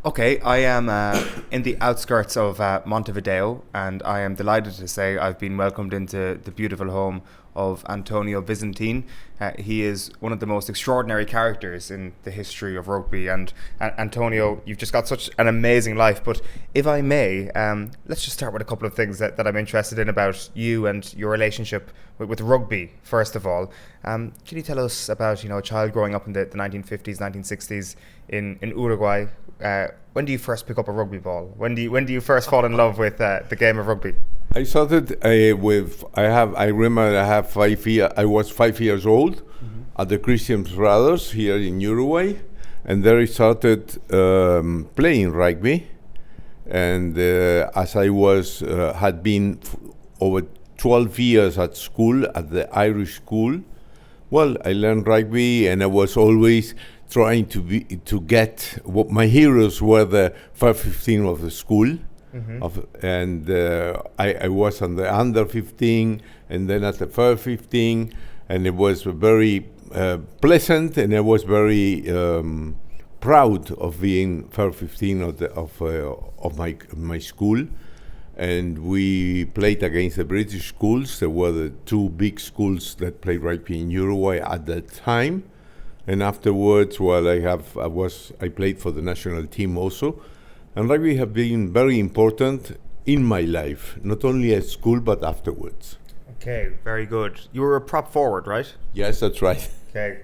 Okay, I am in the outskirts of Montevideo, and I am delighted to say I've been welcomed into the beautiful home of Antonio Vizintin. He is one of the most extraordinary characters in the history of rugby, and Antonio, you've just got such an amazing life. But if I may, let's just start with a couple of things that I'm interested in about you and your relationship with rugby, first of all. Can you tell us about a child growing up in the 1950s, 1960s in Uruguay? When do you first pick up a rugby ball? When do you first fall in love with the game of rugby? I started with I remember I was 5 years old at the Christian Brothers here in Uruguay, and there I started playing rugby. And as I was had been over 12 years at school at the Irish school, well, I learned rugby, and I was always trying to get what my heroes were the first 15 of the school. And I was on the under 15 and then at the first 15, and it was very pleasant, and I was very proud of being first 15 of my school. And we played against the British schools. There were the two big schools that played rugby in Uruguay at that time. And afterwards, well, I played for the national team also. And rugby have been very important in my life, not only at school, but afterwards. Okay, very good. You were a prop forward, right? Yes, that's right. Okay.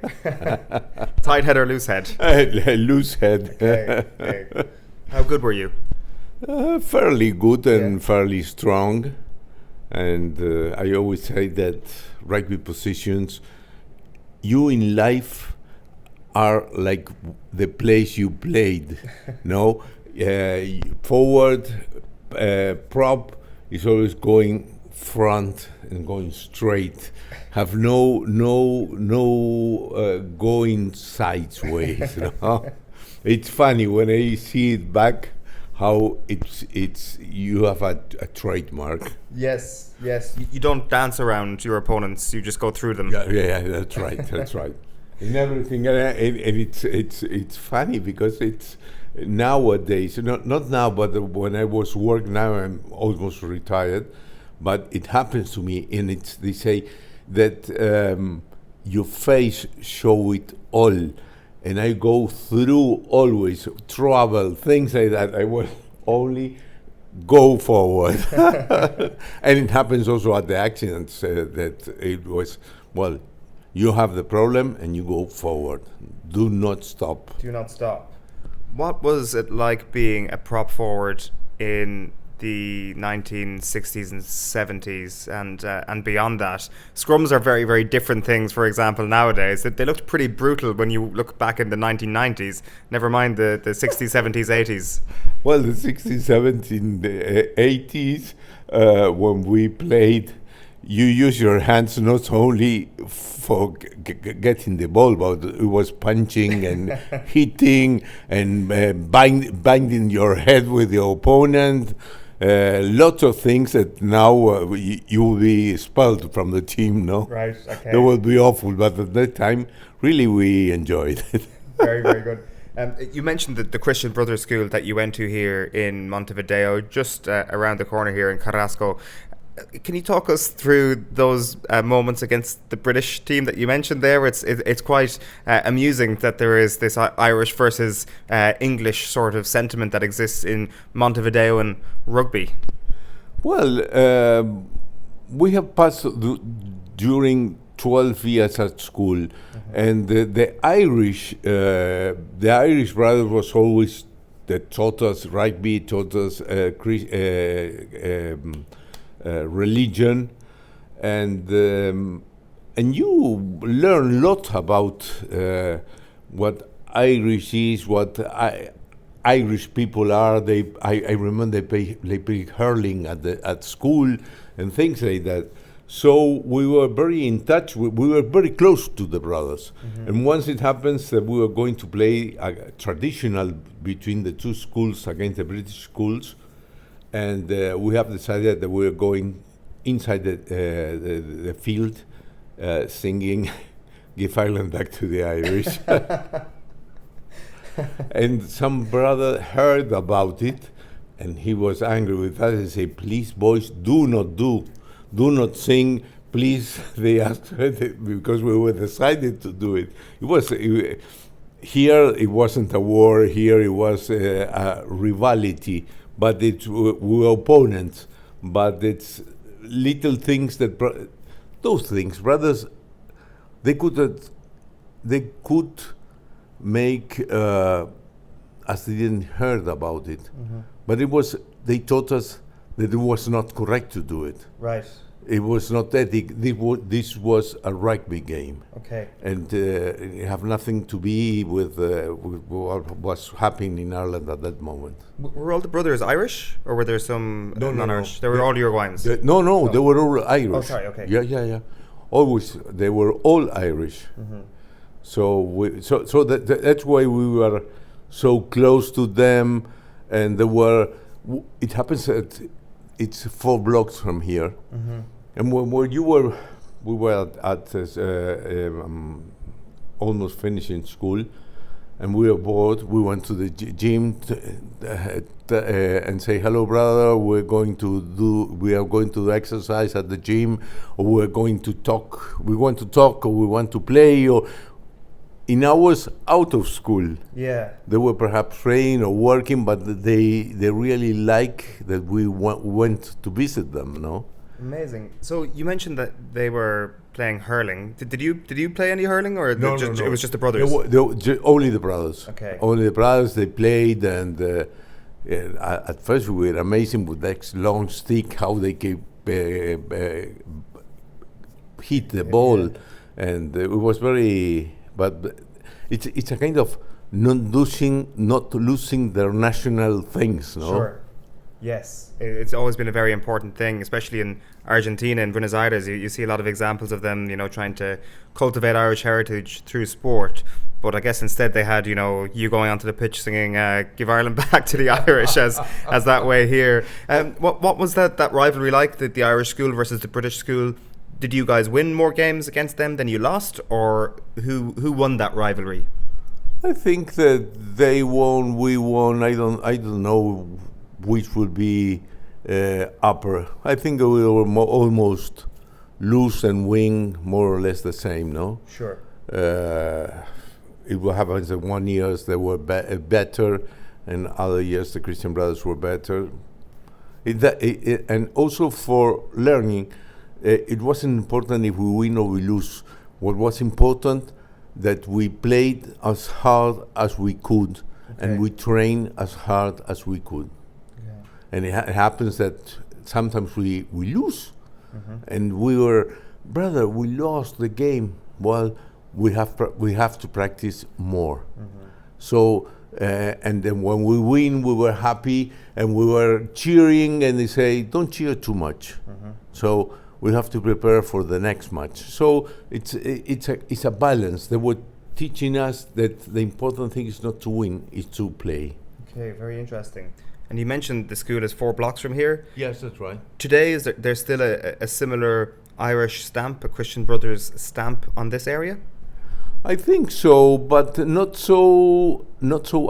Tight head or loose head? Loose head. Okay. How good were you? Fairly good and fairly strong. And I always say that rugby positions, you in life are like the place you played, no? Forward, prop is always going front and going straight. Have no going sideways. It's funny when I see it back how it's you have a trademark. Yes. You don't dance around your opponents. You just go through them. Yeah, that's right. And everything, and it's funny because it's nowadays, not now, but when I was working, now I'm almost retired, but it happens to me, and they say that your face show it all, and I go through always trouble, things like that. I will only go forward. And it happens also at the accidents that it was, well, you have the problem and you go forward. Do not stop. What was it like being a prop forward in the 1960s and 70s and beyond that? Scrums are very, very different things, for example, nowadays. They looked pretty brutal when you look back in the 1990s, never mind the 60s, 70s, 80s. Well, the 60s, 70s, the 80s, when we played, you use your hands not only for getting the ball, but it was punching and hitting and binding your head with your opponent. Lots of things that now you will be expelled from the team, no? Right, okay. That would be awful, but at that time, really we enjoyed it. Very, very good. You mentioned the Christian Brothers School that you went to here in Montevideo, just around the corner here in Carrasco. Can you talk us through those moments against the British team that you mentioned there? It's quite amusing that there is this Irish versus English sort of sentiment that exists in Montevideo and rugby. Well, we have passed during 12 years at school, and the Irish brothers was always that taught us rugby, taught us religion, and you learn a lot about what Irish is, what Irish people are. I remember they play hurling at school and things like that. So we were very in touch. We were very close to the brothers. And once it happens that we were going to play a traditional between the two schools against the British schools, and we have decided that we were going inside the field singing "Give Ireland Back to the Irish." And some brother heard about it, and he was angry with us and said, "Please, boys, do not sing. Please," they asked because we were decided to do it. Here it wasn't a war. Here it was a rivalry, but we were opponents. But it's little things that those things, brothers, they could make as they didn't heard about it. But they taught us that it was not correct to do it. Right. It was not ethic. This was a rugby game. Okay. And it have nothing to be with what was happening in Ireland at that moment. Were all the brothers Irish, or were there some non-Irish? No. They were all Uruguayans. No, they were all Irish. Oh, sorry. Okay. Yeah. Always, they were all Irish. So that's why we were so close to them, and it happens that it's 4 blocks from here, and when we were at almost finishing school, and we were bored. We went to the gym and say, "Hello, brother. We are going to do exercise at the gym, or we're going to talk. We want to talk, or we want to play, or." In hours out of school, they were perhaps praying or working, but they really like that we went to visit them. No. Amazing. So you mentioned that they were playing hurling. Did you play any hurling, or No. It was just the brothers? Only the brothers. Okay. Only the brothers. They played, and at first we were amazing with that long stick, how they could hit the ball, and it was very. But it's a kind of not losing their national things, no? Sure. Yes, it's always been a very important thing, especially in Argentina and Buenos Aires. You see a lot of examples of them, trying to cultivate Irish heritage through sport. But I guess instead they had, you going onto the pitch singing "Give Ireland Back to the Irish" as that way here. What was that rivalry like? The Irish school versus the British school. Did you guys win more games against them than you lost, or who won that rivalry? I think that they won, we won. I don't know which would be upper. I think we were almost lose and win more or less the same. No. Sure. It will happen in 1 year they were better, and other years the Christian brothers were better. And also for learning. It wasn't important if we win or we lose. What was important that we played as hard as we could, and we trained as hard as we could. And it happens that sometimes we lose, and we lost the game. Well, we have to practice more. So. And then when we win, we were happy and we were cheering. And they say, "Don't cheer too much." So we have to prepare for the next match. So it's a balance. They were teaching us that the important thing is not to win, is to play. Okay, very interesting. And you mentioned the school is 4 blocks from here. Yes, that's right. Today, is there still a similar Irish stamp, a Christian Brothers stamp on this area? I think so, but not so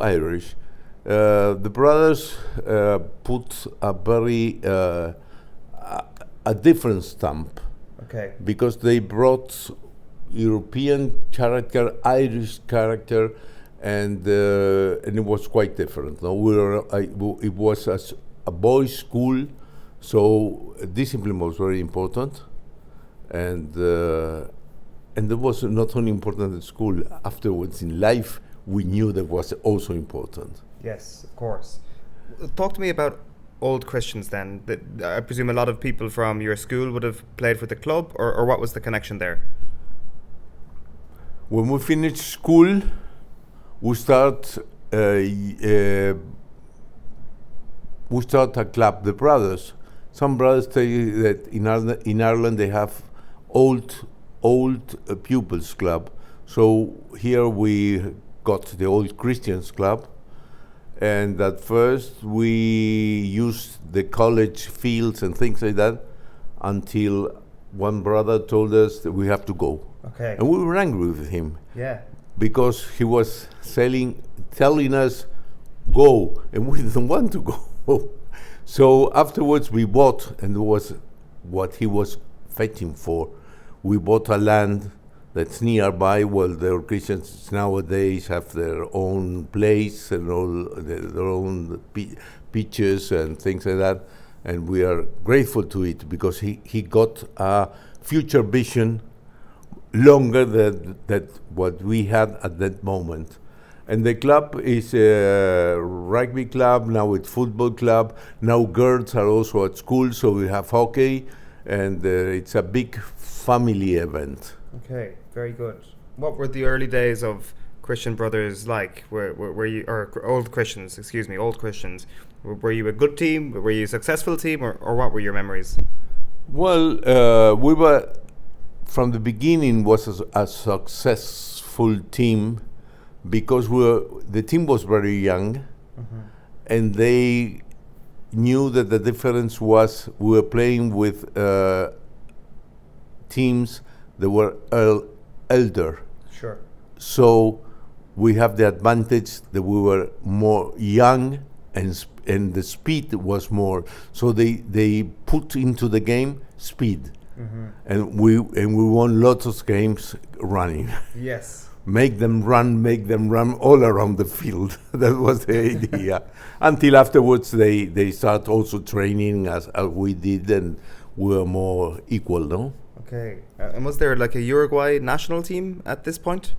Irish. The brothers put a very a different stamp. Okay. Because they brought European character, Irish character, and it was quite different. No, it was a boys' school, so discipline was very important, and it was not only important at school. Afterwards in life, we knew that was also important. Yes, of course. Talk to me about Old Christians then. I presume a lot of people from your school would have played for the club, or what was the connection there? When we finished school, we start a club, the brothers. Some brothers tell you that in Ireland they have old pupils club. So here we got the Old Christians club, and at first we used the college fields and things like that until one brother told us that we have to go. Okay. And we were angry with him. Yeah. because he was telling us go, and we didn't want to go. So afterwards we bought, and it was what he was fighting for. We bought a land that's nearby. Well, the Christians nowadays have their own place and all their own pitches and things like that, and we are grateful to it because he got a future vision longer than what we had at that moment. And the club is a rugby club, now it's football club. Now girls are also at school, so we have hockey, and it's a big family event. Okay, very good. What were the early days of Christian Brothers like? Were you, or old Christians, old Christians, were you a good team? Were you a successful team, or what were your memories? Well, we were, from the beginning, was a successful team, because the team was very young, and they knew that the difference was we were playing with teams that were elder. Sure. So we have the advantage that we were more young, and the speed was more. So they put into the game speed, and we won lots of games running. Yes. Make them run all around the field. That was the idea. Until afterwards, they start also training as we did, and we were more equal, no? Okay. And was there like a Uruguay national team at this point?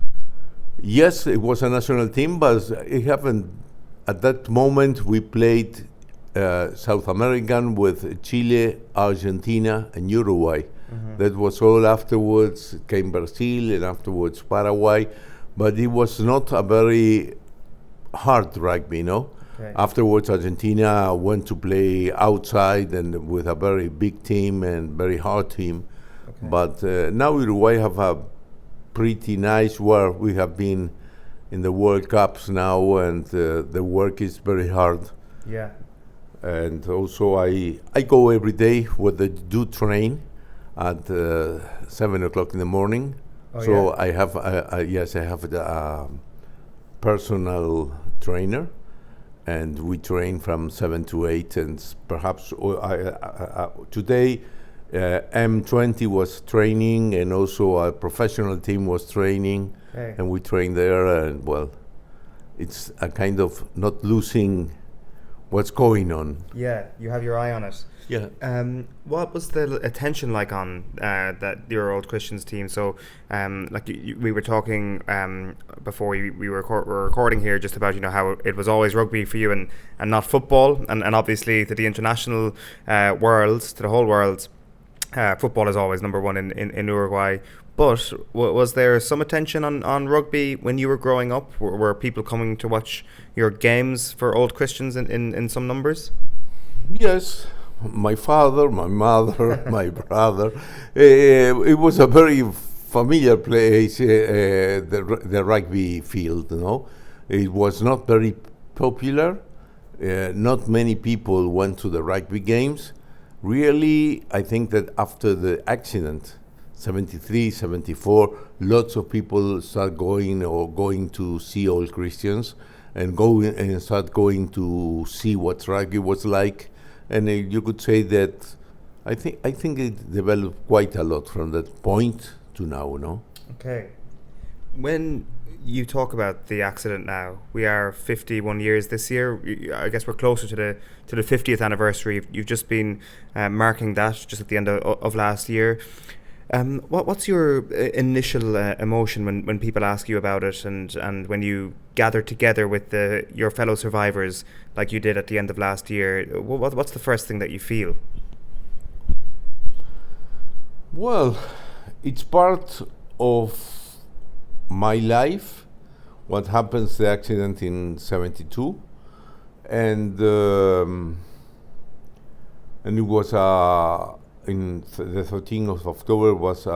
Yes, it was a national team, but it happened at that moment. We played South American with Chile, Argentina, and Uruguay. That was all. Afterwards came Brazil, and afterwards Paraguay, but it was not a very hard rugby, no? Okay. Afterwards Argentina went to play outside and with a very big team and very hard team. Okay. But now Uruguay have a pretty nice work. We have been in the World Cups now, and the work is very hard. Yeah. And also I go every day where they do train at 7 o'clock in the morning. Oh, so yeah. I have a personal trainer, and we train from 7 to 8, and perhaps today M20 was training, and also a professional team was training. Okay. And we train there, and well, it's a kind of not losing what's going on. Yeah, you have your eye on it. Yeah. What was the attention like on that your old Christians team? So, like we were talking before we were recording here, just about how it was always rugby for you and not football, and obviously to the international world, to the whole world, football is always number one in Uruguay. But was there some attention on rugby when you were growing up? Were people coming to watch your games for old Christians in some numbers? Yes. My father, my mother, my brother. It was a very familiar place, the rugby field, It was not very popular. Not many people went to the rugby games. Really, I think that after the accident, 73, 74, lots of people start going to see old Christians, and start going to see what rugby was like. And you could say that I think it developed quite a lot from that point to now, no? Okay. When you talk about the accident now, we are 51 years this year. I guess we're closer to the 50th anniversary. You've just been marking that just at the end of last year. What's your initial emotion when people ask you about it, and when you gather together with your fellow survivors like you did at the end of last year? What's the first thing that you feel? Well, it's part of my life. What happens, the accident in 72, and it was in the 13th of October was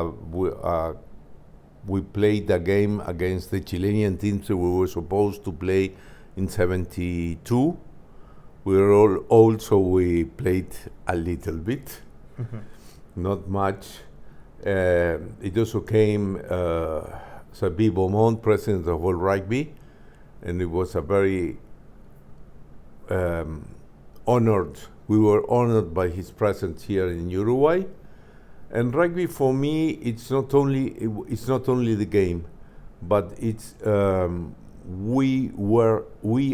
we played a game against the Chilean team that we were supposed to play in 72. We were all old, so we played a little bit, not much. It also came Sabi Beaumont, president of World Rugby, and it was a very honored. We were honored by his presence here in Uruguay. And rugby for me, it's not only the game, but it's we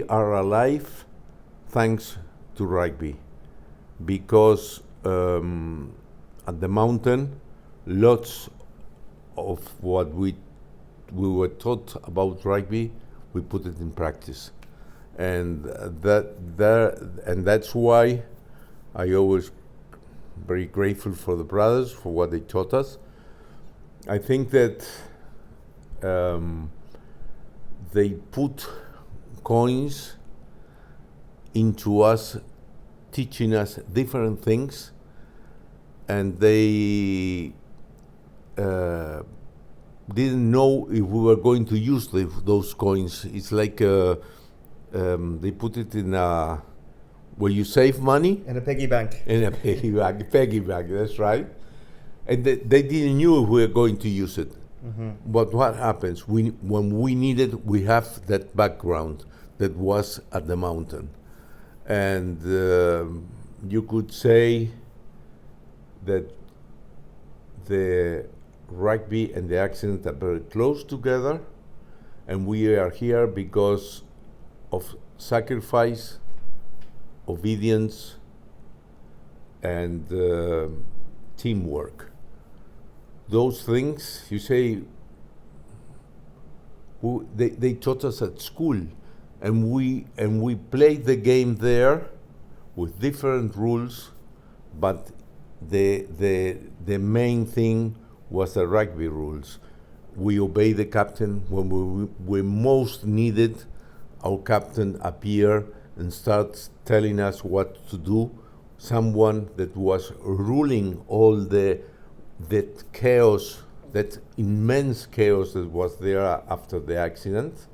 are alive thanks to rugby, because at the mountain, lots of what we were taught about rugby, we put it in practice, and that's why I always very grateful for the brothers for what they taught us. I think that they put coins into us, teaching us different things, and they didn't know if we were going to use those coins. It's like they put it in a where you save money In a piggy bank. in a piggy bank. That's right. And they didn't knew if we were going to use it. But what happens when we need it? We have that background that was at the mountain, and you could say that the rugby and the accident are very close together, and we are here because of sacrifice, obedience, and teamwork. Those things, you say, they taught us at school, and we played the game there with different rules, but the main thing was the rugby rules. We obey the captain when we most needed. Our captain appear and starts telling us what to do. Someone that was ruling all that chaos, that immense chaos that was there after the accident.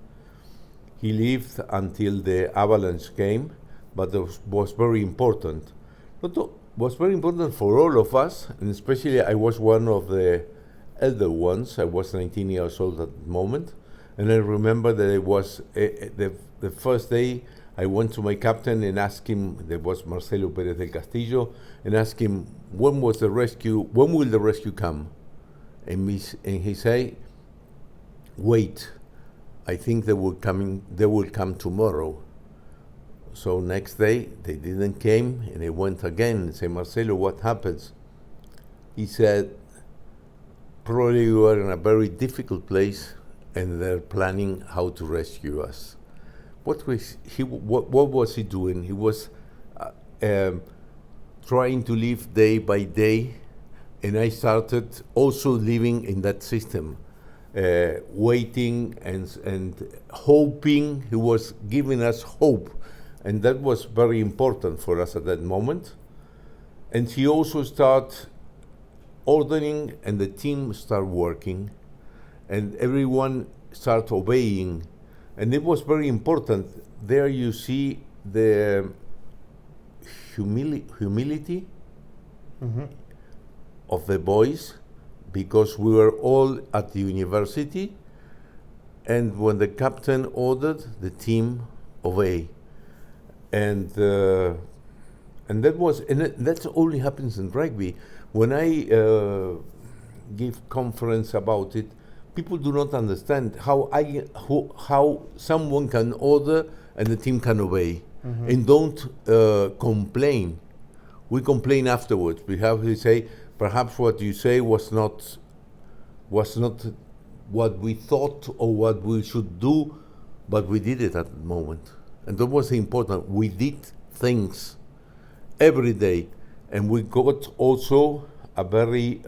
He lived until the avalanche came, but it was very important. Was very important for all of us, and especially I was one of the elder ones. I was 19 years old at the moment, and I remember that it was the first day I went to my captain and asked him, there was Marcelo Pérez del Castillo, and asked him, when will the rescue come? And he said, wait, I think they will come tomorrow. So next day they didn't came, and they went again and said, Marcelo, what happens? He said, probably you are in a very difficult place and they're planning how to rescue us. What was he doing? He was trying to live day by day, and I started also living in that system, waiting and hoping. He was giving us hope, and that was very important for us at that moment. And he also started ordering, and the team started working, and everyone started obeying. And it was very important. There you see the humility of the boys, because we were all at the university, and when the captain ordered, the team obey. And that only happens in rugby. When I give conference about it, people do not understand how someone can order and the team can obey, and don't complain. We complain afterwards. We have to say, perhaps what you say was not what we thought or what we should do, but we did it at the moment, and that was important. We did things every day, and we got also a very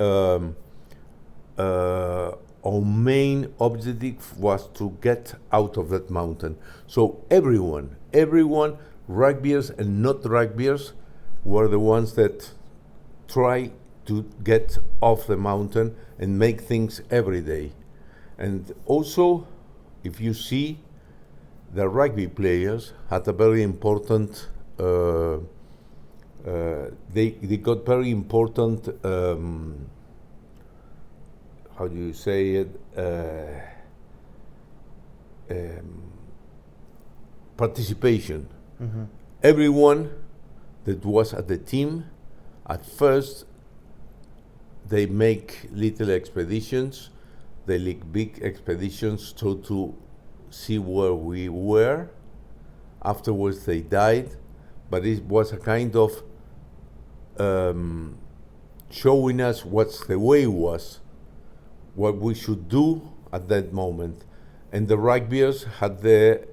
our main objective was to get out of that mountain. So everyone, rugbyers and not rugbyers, were the ones that try to get off the mountain and make things every day. And also, if you see, the rugby players had a very important, they got very important, how do you say it? participation. Everyone that was at the team, at first, they make little expeditions, they make big expeditions to see where we were. Afterwards, they died, but it was a kind of showing us what the way was, what we should do at that moment. And the rugbyers had the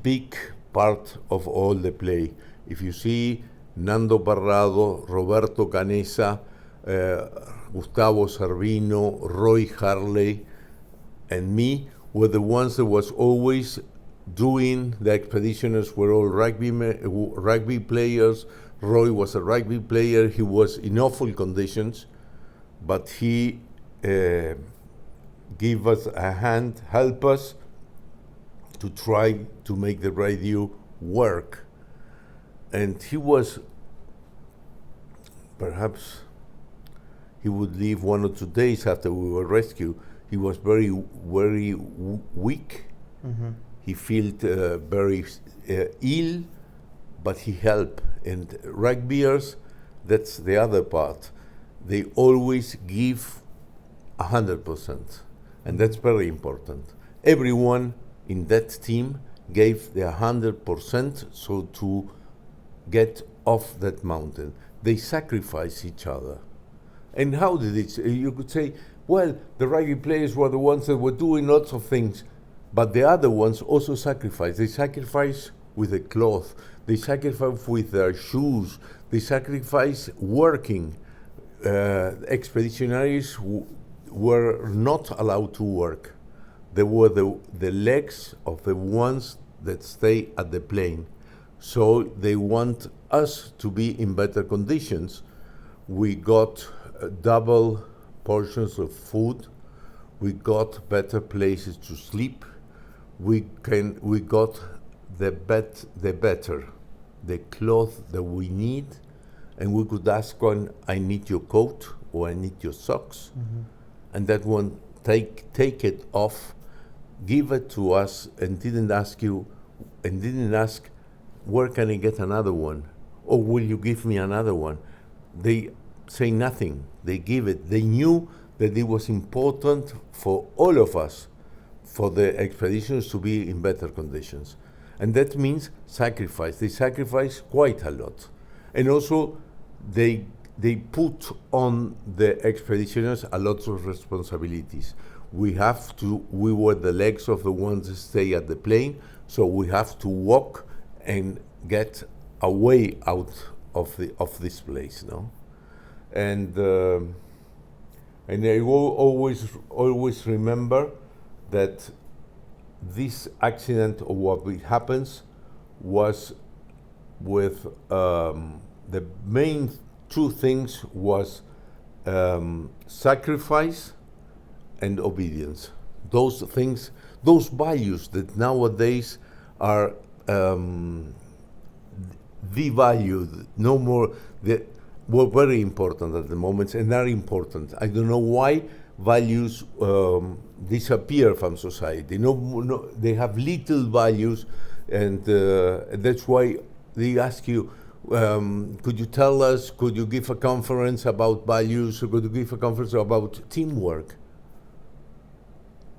big part of all the play. If you see Nando Parrado, Roberto Canesa, Gustavo Servino, Roy Harley, and me were the ones that was always doing the expeditioners were all rugby players. Roy was a rugby player. He was in awful conditions, but he gave us a hand, help us to try to make the radio work. And he was, perhaps, he would leave 1 or 2 days after we were rescued. He was very, very weak. He felt very ill, but he helped. And rugbyers, that's the other part. They always give 100%, and that's very important. Everyone in that team gave their 100% so to get off that mountain. They sacrificed each other. And how did it? You could say, well, the rugby players were the ones that were doing lots of things, but the other ones also sacrificed. They sacrificed with the cloth. They sacrificed with their shoes. They sacrificed working. Expeditionaries were not allowed to work. They were the legs of the ones that stay at the plane. So they want us to be in better conditions. We got double portions of food. We got better places to sleep. We got the better, the cloth that we need, and we could ask one, I need your coat or I need your socks, and that one take it off, give it to us, and didn't ask where can I get another one, or will you give me another one? They say nothing. They give it. They knew that it was important for all of us, for the expeditions to be in better conditions. And that means sacrifice. They sacrifice quite a lot. And also, they put on the expeditioners a lot of responsibilities. We were the legs of the ones that stay at the plane, so we have to walk and get a way out of this place, no? And I will always remember that this accident, or what happens, was with the main two things was sacrifice and obedience. Those things, those values that nowadays are devalued, no more, that were very important at the moment and are important. I don't know why values disappear from society. No, they have little values, and that's why they ask you, could you tell us, could you give a conference about values, or could you give a conference about teamwork?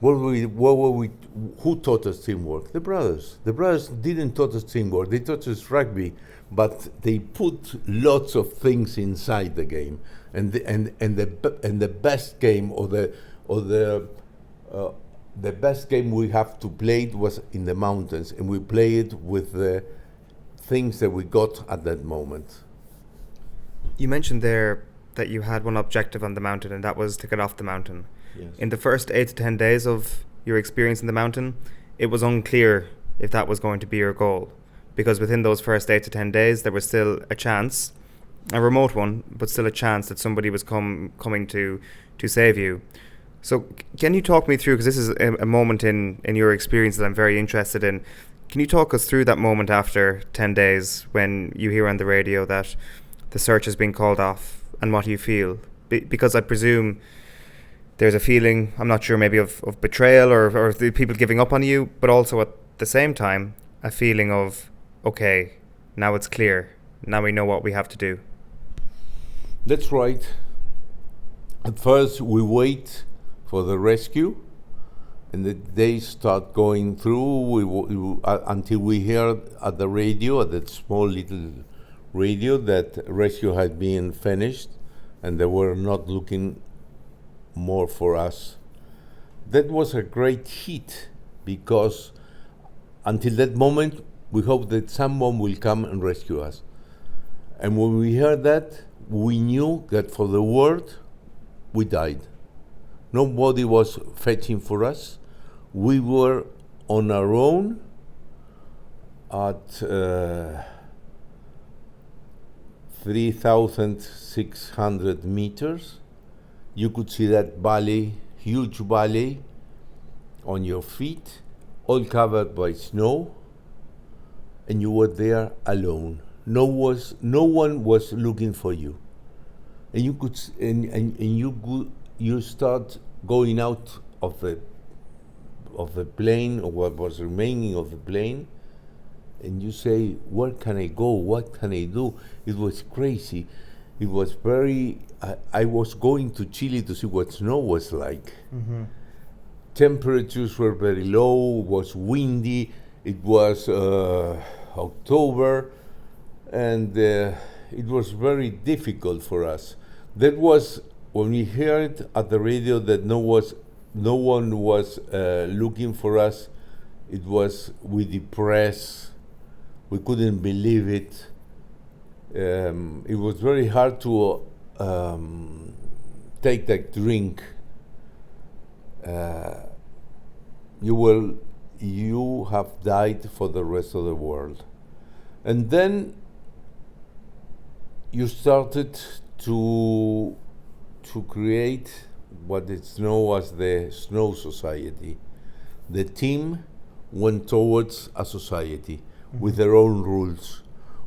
Who taught us teamwork? The brothers. The brothers didn't taught us teamwork. They taught us rugby, but they put lots of things inside the game. And the best game, or the best game we have to play was in the mountains, and we played with the things that we got at that moment. You mentioned there that you had one objective on the mountain, and that was to get off the mountain. Yes. In the first 8 to 10 days of your experience in the mountain, it was unclear if that was going to be your goal, because within those first 8 to 10 days there was still a chance, a remote one, but still a chance that somebody was coming to save you. So can you talk me through, because this is a moment in your experience that I'm very interested in, can you talk us through that moment after 10 days when you hear on the radio that the search has been called off, and what you feel? Because I presume there's a feeling, I'm not sure, maybe of betrayal or the people giving up on you, but also at the same time, a feeling of, okay, now it's clear. Now we know what we have to do. That's right. At first, we wait for the rescue, and the days start going through until we hear at the radio, at that small little radio, that rescue had been finished, and they were not looking more for us. That was a great hit, because until that moment, we hoped that someone will come and rescue us. And when we heard that, we knew that for the world, we died. Nobody was fetching for us. We were on our own at 3,600 meters. You could see that valley, huge valley, on your feet, all covered by snow, and you were there alone. No one was looking for you, and you could you start going out of the plane, or what was remaining of the plane, and you say, where can I go? What can I do? It was crazy. It was very. I was going to Chile to see what snow was like. Mm-hmm. Temperatures were very low. It was windy. It was October, and it was very difficult for us. That was when we heard at the radio that no one was looking for us. It was we depressed. We couldn't believe it. It was very hard to take that drink. You have died for the rest of the world. And then you started to create what is known as the Snow Society. The team went towards a society with their own rules.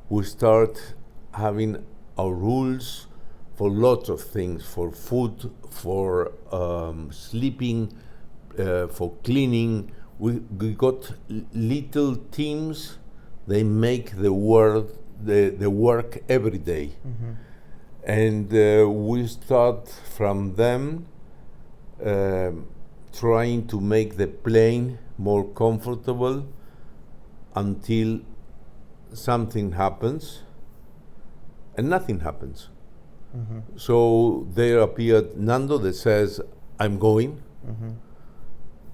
We start having our rules for lots of things, for food, for sleeping, for cleaning. We got little teams. They make the work every day. Mm-hmm. And we start from them trying to make the plane more comfortable until something happens, and nothing happens. Mm-hmm. So there appeared Nando that says, I'm going. Mm-hmm.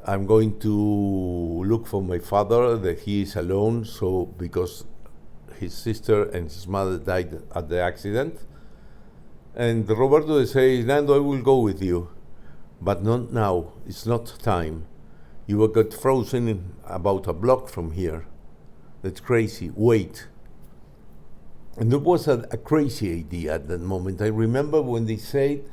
I'm going to look for my father, that he is alone, so because his sister and his mother died at the accident. And Roberto says, Nando, I will go with you, but not now. It's not time. You will get frozen in about a block from here. That's crazy. Wait. And it was a crazy idea at that moment. I remember when they said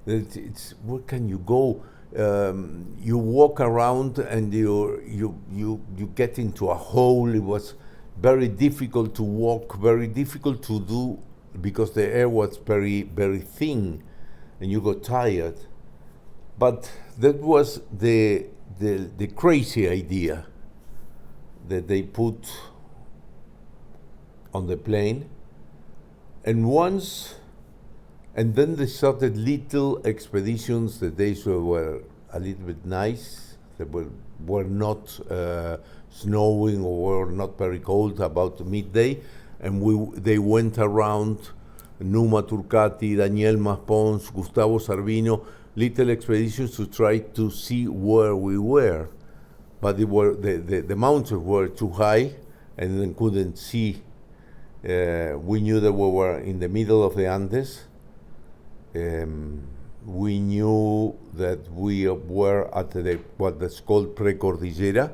that where can you go? You walk around and you get into a hole. It was very difficult to walk, very difficult to do, because the air was very, very thin, and you got tired. But that was the crazy idea that they put on the plane. And then they started little expeditions. The days were a little bit nice. They were not snowing or were not very cold about midday. And they went around, Numa Turcati, Daniel Maspons, Gustavo Sarvino, little expeditions to try to see where we were. But the mountains were too high and then couldn't see. We knew that we were in the middle of the Andes. We knew that we were at what is called Precordillera,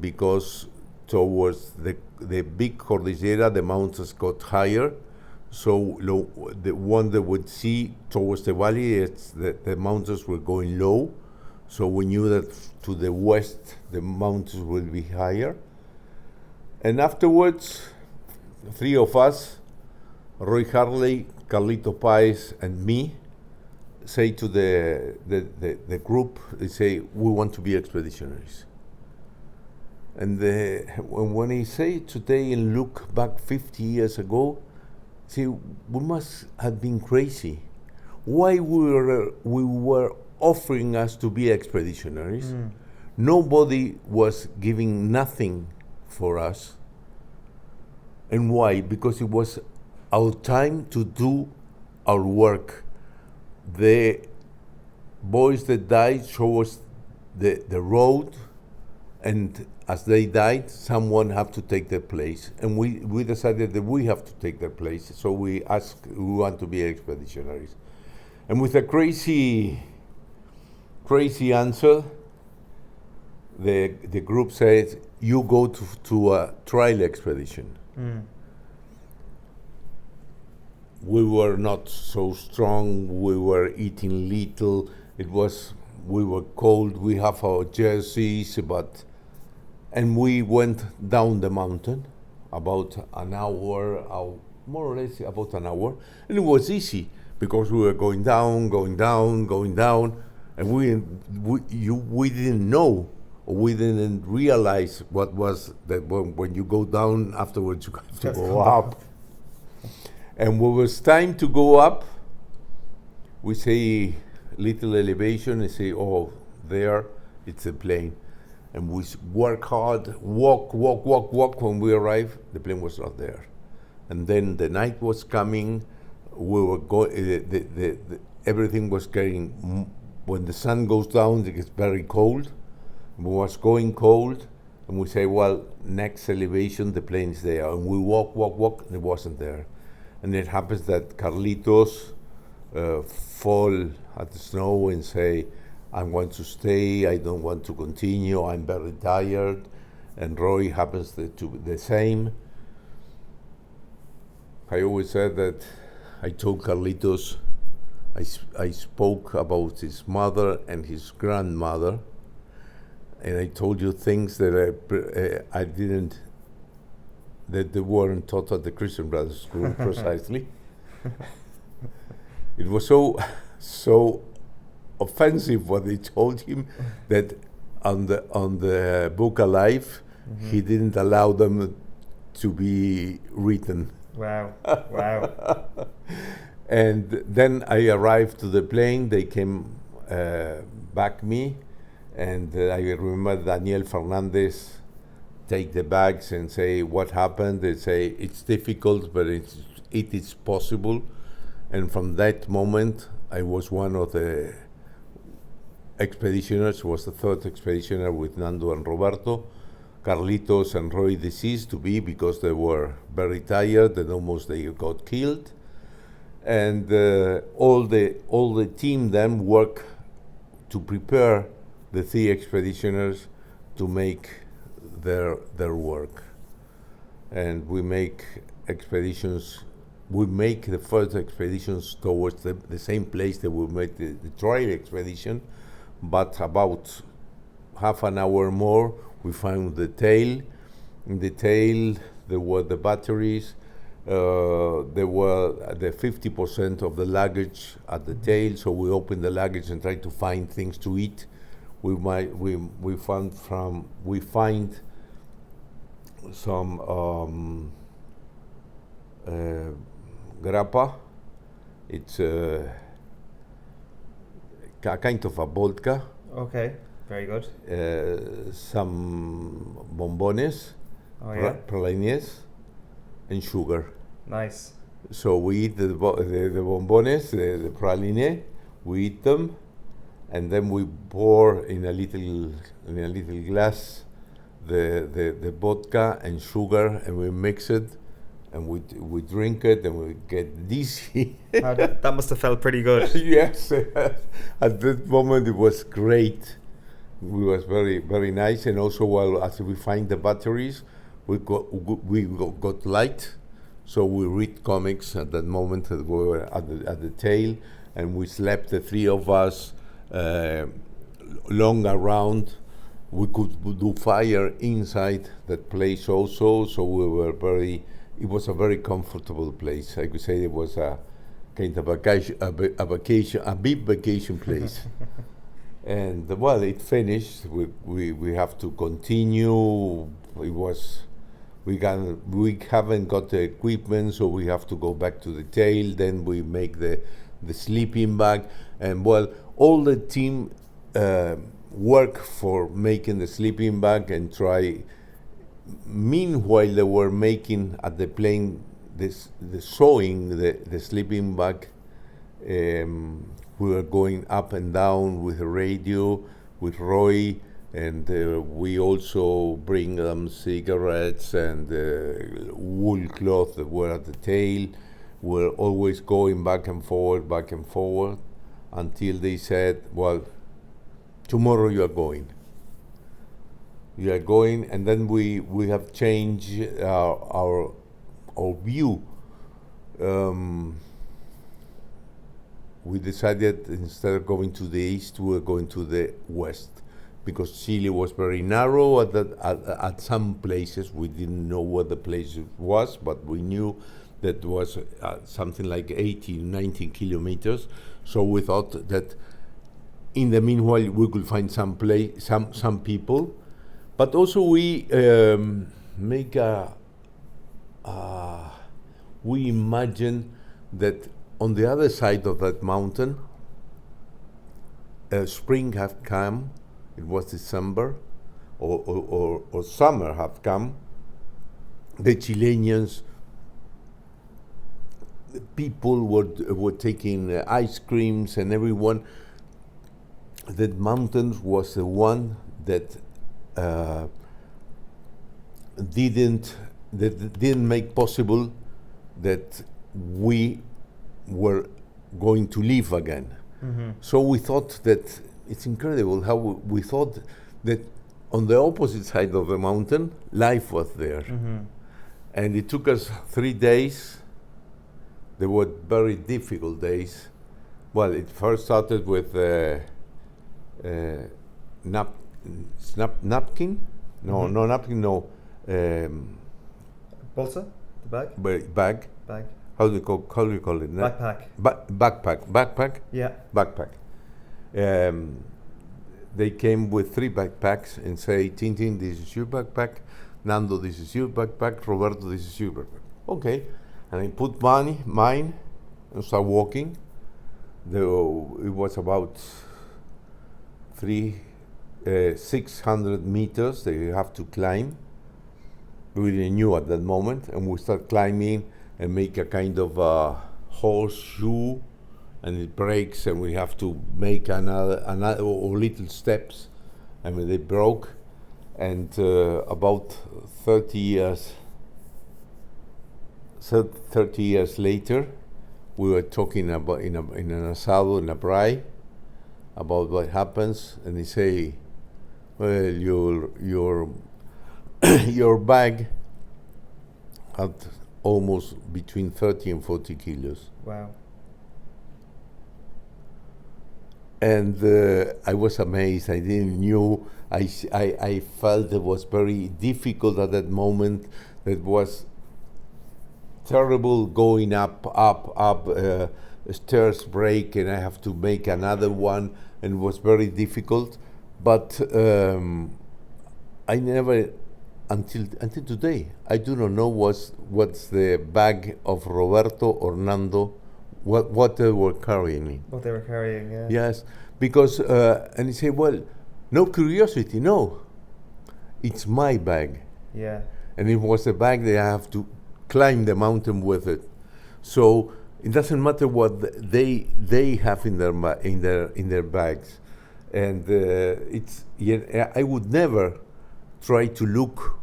because towards the big Cordillera, the mountains got higher. So the one that would see towards the valley, the mountains were going low. So we knew that to the west, the mountains will be higher. And afterwards, three of us, Roy Harley, Carlito Paez, and me, say to the group, they say, we want to be expeditionaries. And when I say today and look back 50 years ago, see, we must have been crazy. Why we were offering us to be expeditionaries? Nobody was giving nothing for us. And why? Because it was our time to do our work. The boys that died show us the road, and as they died, someone had to take their place. And we decided that we have to take their place, so we want to be expeditionaries. And with a crazy answer, the group said, you go to a trial expedition. We were not so strong, we were eating little, we were cold, we have our jerseys, and we went down the mountain about an hour, more or less about an hour, and it was easy because we were going down, and we didn't know, or we didn't realize what was that when you go down, afterwards you have to go up. And when it was time to go up, we say little elevation and say, oh, there, it's a plane. And we work hard, walk. When we arrived, the plane was not there. And then the night was coming, we were everything was getting, when the sun goes down, it gets very cold. It was going cold, and we say, well, next elevation, the plane is there. And we walk, and it wasn't there. And it happens that Carlitos fall at the snow and say, I want to stay, I don't want to continue, I'm very tired. And Roy happens to the same. I always said that I told Carlitos, I spoke about his mother and his grandmother, and I told you things that I didn't, that they weren't taught at the Christian Brothers School precisely. It was so offensive what they told him that on the book Alive, he didn't allow them to be written. Wow. And then I arrived to the plane, they came back me, and I remember Daniel Fernandez take the bags and say, what happened? They say, it's difficult, but it is possible. And from that moment, I was one of the expeditioners, was the third expeditioner with Nando and Roberto. Carlitos and Roy deceased to be because they were very tired and almost they got killed. And all the team then worked to prepare the three expeditioners to make their work. And we make the first expeditions towards the same place that we made the trial expedition, but about half an hour more, we found the tail. In the tail, there were the batteries, there were the 50% of the luggage at the tail, so we opened the luggage and tried to find things to eat. We find some grappa. It's a kind of a vodka. Okay, very good. Some bombones, pralines, and sugar. Nice. So we eat the bombones, the praline, we eat them, and then we pour in a little glass the vodka and sugar, and we mix it, and we drink it, and we get dizzy. That must have felt pretty good. Yes, at that moment it was great. It was very, very nice, and also as we find the batteries, we got light, so we read comics at that moment. We were at the tail, and we slept, the three of us, long around. We could do fire inside that place also, so we were it was a very comfortable place. I could say it was kind of a big vacation place. And well, it finished. We have to continue. We haven't got the equipment, so we have to go back to the tail. Then we make the sleeping bag, and well, all the team work for making the sleeping bag and try. Meanwhile, they were making at the plane sewing the sleeping bag. We were going up and down with the radio, with Roy, and we also bring them cigarettes and wool cloth that were at the tail. We're always going back and forward, until they said, well, tomorrow you are going. You are going, and then we have changed our view. We decided instead of going to the east, we were going to the west, because Chile was very narrow at some places. We didn't know what the place was, but we knew that was something like 18, 19 kilometers. So we thought that in the meanwhile we could find some people, but also we we imagine that on the other side of that mountain, spring have come. It was December, or summer have come. The Chileans, the people were taking ice creams, and everyone. That mountains was the one that didn't make possible that we were going to live again. Mm-hmm. So we thought that it's incredible how we thought that on the opposite side of the mountain, life was there. Mm-hmm. And it took us 3 days. They were very difficult days. Well, it first started with napkin? No, mm-hmm. No napkin, no. Bolsa? The bag? Bag. How do you call it? Backpack. Backpack? Yeah. Backpack. They came with 3 backpacks and say, Tintin, this is your backpack. Nando, this is your backpack. Roberto, this is your backpack. Okay. And I put mine and start walking. It was about 600 meters that you have to climb. We didn't knew at that moment, and we start climbing and make a kind of horseshoe, and it breaks, and we have to make another or little steps. I mean, they broke, and about 30 years later, we were talking about in an asado, in a braai, about what happens, and they say, well, your bag had almost between 30 and 40 kilos. Wow. And I was amazed. I didn't knew. I felt it was very difficult at that moment. It was terrible going up, stairs break, and I have to make another one, and it was very difficult. But I never, until today, I do not know what's the bag of Roberto or Nando, what they were carrying. What they were carrying, yeah. Yes, because, and he said, well, no curiosity, no. It's my bag. Yeah. And it was a bag that I have to climb the mountain with it. So it doesn't matter what they have in their bags. And I would never try to look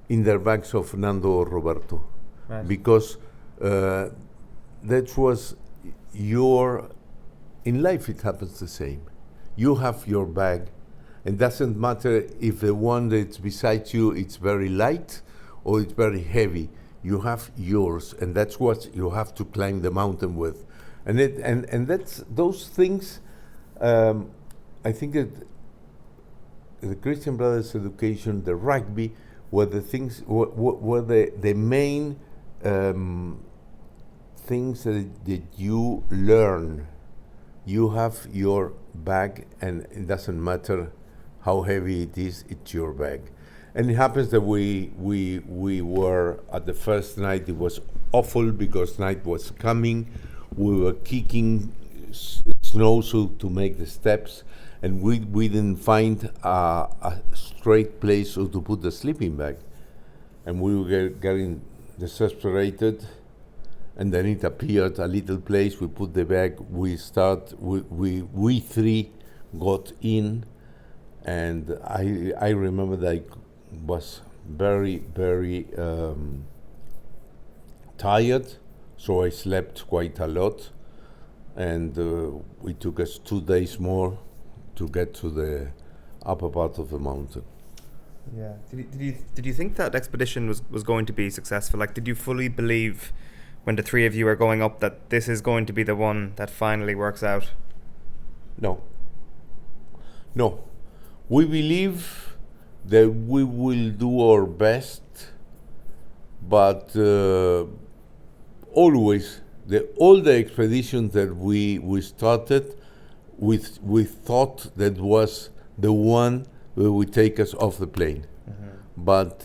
in their bags of Nando or Roberto, right. Because that was in life it happens the same. You have your bag, and doesn't matter if the one that's beside you it's very light or it's very heavy. You have yours, and that's what you have to climb the mountain with. And that's those things. I think that the Christian Brothers education, the rugby, were the things were the main things that you learn. You have your bag, and it doesn't matter how heavy it is, it's your bag. And it happens that we were, at the first night, it was awful because night was coming. We were kicking snow to make the steps, and we didn't find a straight place to put the sleeping bag. And we were getting desesperated, and then it appeared a little place. We put the bag. We three got in, and I remember that I was very tired, so I slept quite a lot, and it took us 2 days more to get to the upper part of the mountain. Yeah. Did you think that expedition was going to be successful? Like, did you fully believe when the three of you are going up that this is going to be the one that finally works out? No. We believe that we will do our best, but always all the expeditions that we started, we thought that was the one that would take us off the plane. Mm-hmm. But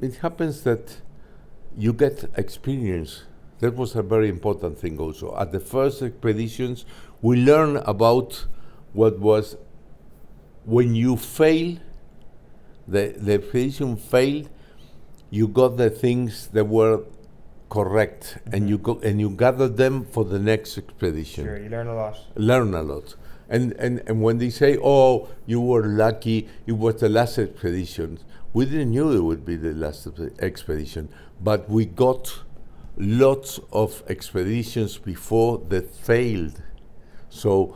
it happens that you get experience. That was a very important thing also. At the first expeditions, we learn about what was when you fail, the expedition failed, you got the things that were correct, mm-hmm. and you gather them for the next expedition. Sure, you learn a lot. And when they say, "Oh, you were lucky, it was the last expedition," we didn't know it would be the last expedition, but we got lots of expeditions before that failed. So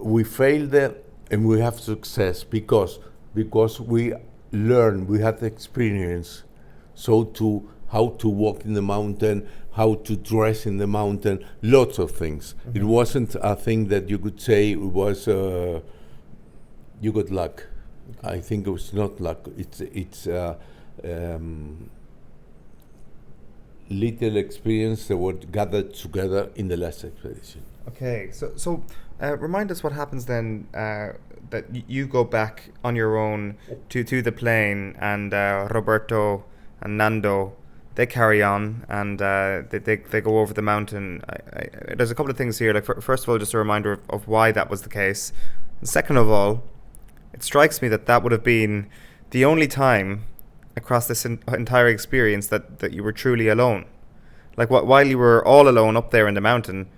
we failed there, and we have success because we learned, we had experience. So how to walk in the mountain, how to dress in the mountain, lots of things. Mm-hmm. It wasn't a thing that you could say it was you got luck. Okay. I think it was not luck. It's little experience that were gathered together in the last expedition. Okay, so remind us what happens then that you go back on your own to the plane, and Roberto and Nando, they carry on, and they go over the mountain. There's a couple of things here. Like first of all, just a reminder of why that was the case. And second of all, it strikes me that would have been the only time across this entire experience that you were truly alone. Like while you were all alone up there in the mountain,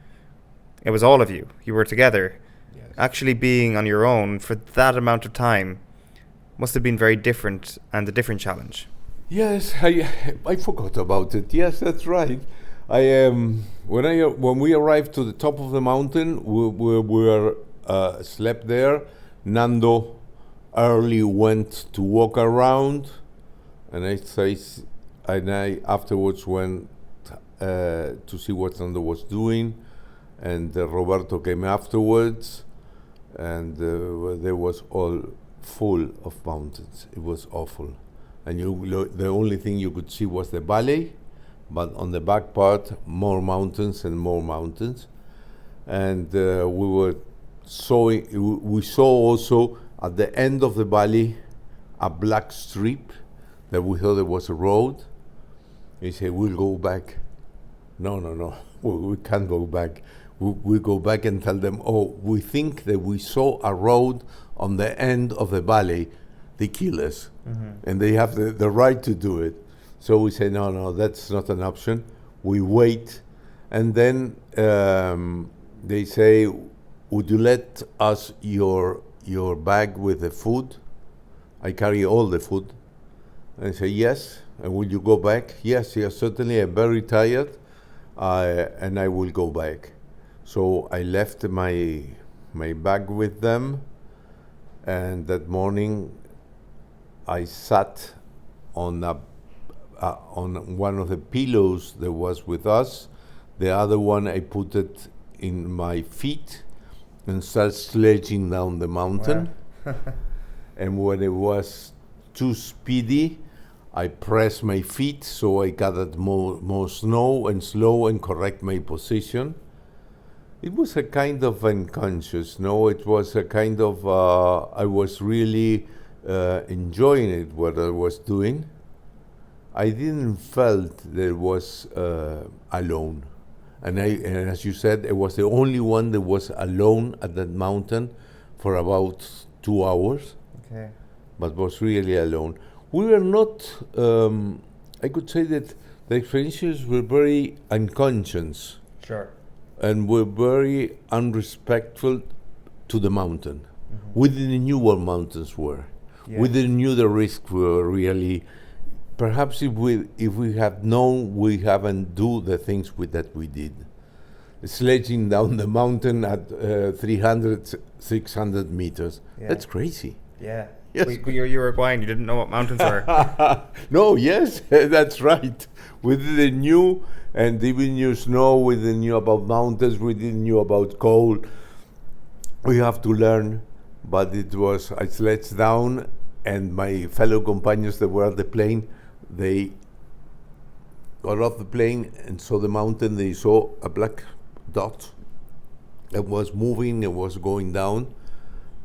it was all of you. You were together. Yes. Actually being on your own for that amount of time must have been very different and a different challenge. Yes, I forgot about it. Yes, that's right. When we arrived to the top of the mountain, we were slept there. Nando early went to walk around, and I afterwards went to see what Nando was doing, and Roberto came afterwards, and there was all full of mountains. It was awful. And the only thing you could see was the valley, but on the back part, more mountains and more mountains. And we saw also at the end of the valley a black strip that we thought it was a road. He said, "We'll go back." No, we can't go back. We go back and tell them, "Oh, we think that we saw a road on the end of the valley." They kill us, mm-hmm. and they have the right to do it. So we say, no, that's not an option. We wait, and then they say, "Would you let us your bag with the food?" I carry all the food. And I say, "Yes." "And will you go back?" Yes, certainly. I'm very tired, and I will go back. So I left my bag with them, and that morning I sat on one of the pillows that was with us. The other one I put it in my feet and started sledging down the mountain. Wow. And when it was too speedy, I press my feet so I gathered more snow and slow and correct my position. It was a kind of unconscious, no? It was a kind of, I was really enjoying it, what I was doing. I didn't felt that it was alone. And as you said, I was the only one that was alone at that mountain for about 2 hours. Okay. But was really alone. We were not, I could say that the experiences were very unconscious. Sure. And were very unrespectful to the mountain. We didn't knew what mountains were. Yeah. We didn't knew the risks were really. Perhaps if we had known, we haven't do the things that we did. Sledging down the mountain at 300, 600 meters. Yeah. That's crazy. Yeah. Yes. You're Uruguayan, you didn't know what mountains were. No, yes, that's right. We didn't knew, and even knew snow, we didn't knew about mountains, we didn't knew about cold. We have to learn, but it was, I sledged down, and my fellow companions that were at the plane, they got off the plane and saw the mountain, they saw a black dot that was moving, it was going down,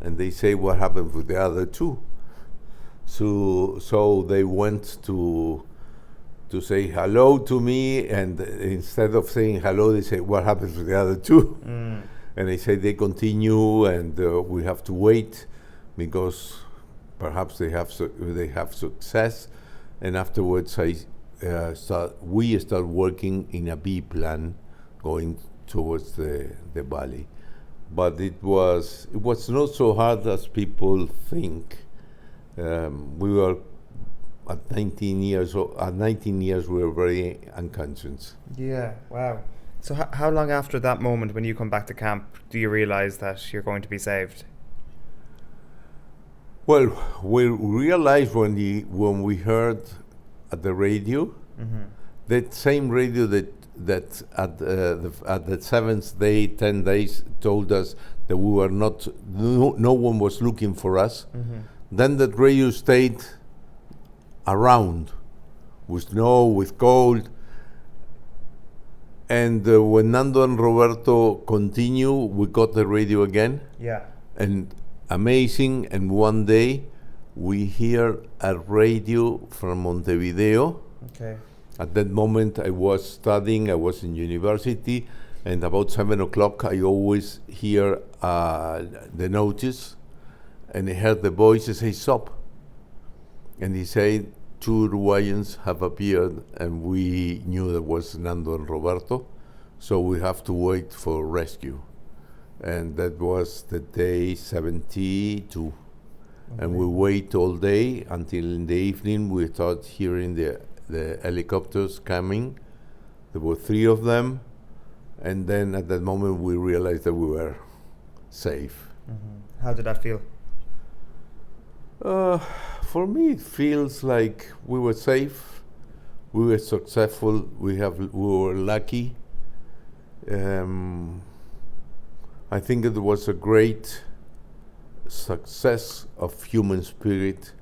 and they say, what happened with the other two? So they went to say hello to me, and instead of saying hello, they say, what happened to the other two? And they say they continue, and we have to wait because perhaps they have success. And afterwards, we start working in a B plan, going towards the valley. But it was not so hard as people think. We were at 19 years old. At 19 years, we were very unconscious. Yeah, wow. So how long after that moment, when you come back to camp, do you realize that you're going to be saved? Well, we realized when we heard at the radio, that same radio that at the 7th day, 10 days, told us that we were not, no one was looking for us. Then that radio stayed around with snow, with cold. And when Nando and Roberto continue, we got the radio again. Yeah. And amazing, and one day we hear a radio from Montevideo. Okay. At that moment I was studying, I was in university, and about 7 o'clock I always hear the notice, and I heard the voice say, stop. And he said, 2 Uruguayans have appeared, and we knew that was Nando and Roberto, so we have to wait for rescue. And that was the day 72. Okay. And we wait all day until in the evening we start hearing the helicopters coming. There were 3 of them, and then at that moment we realized that we were safe. How did that feel? For me, it feels like we were safe, we were successful, we were lucky. I think it was a great success of human spirit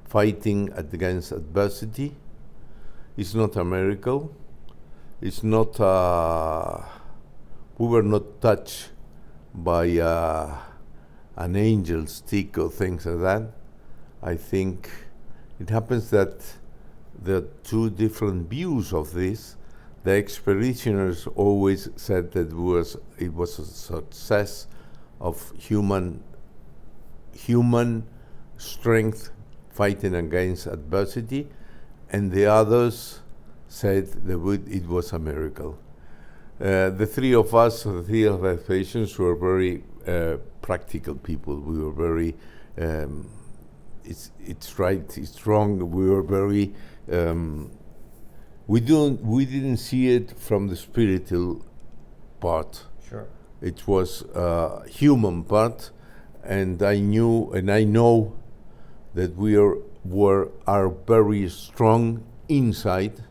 fighting against adversity. It's not a miracle. It's not, we were not touched by an angel stick or things like that. I think it happens that there are 2 different views of this. The expeditioners always said that it was a success of human strength fighting against adversity, and the others said that it was a miracle. The 3 of us, the 3 of the patients, were very practical people. We were very, it's right, it's wrong. We were very, we didn't see it from the spiritual part. Sure. It was a human part, and I knew and I know that we are very strong inside,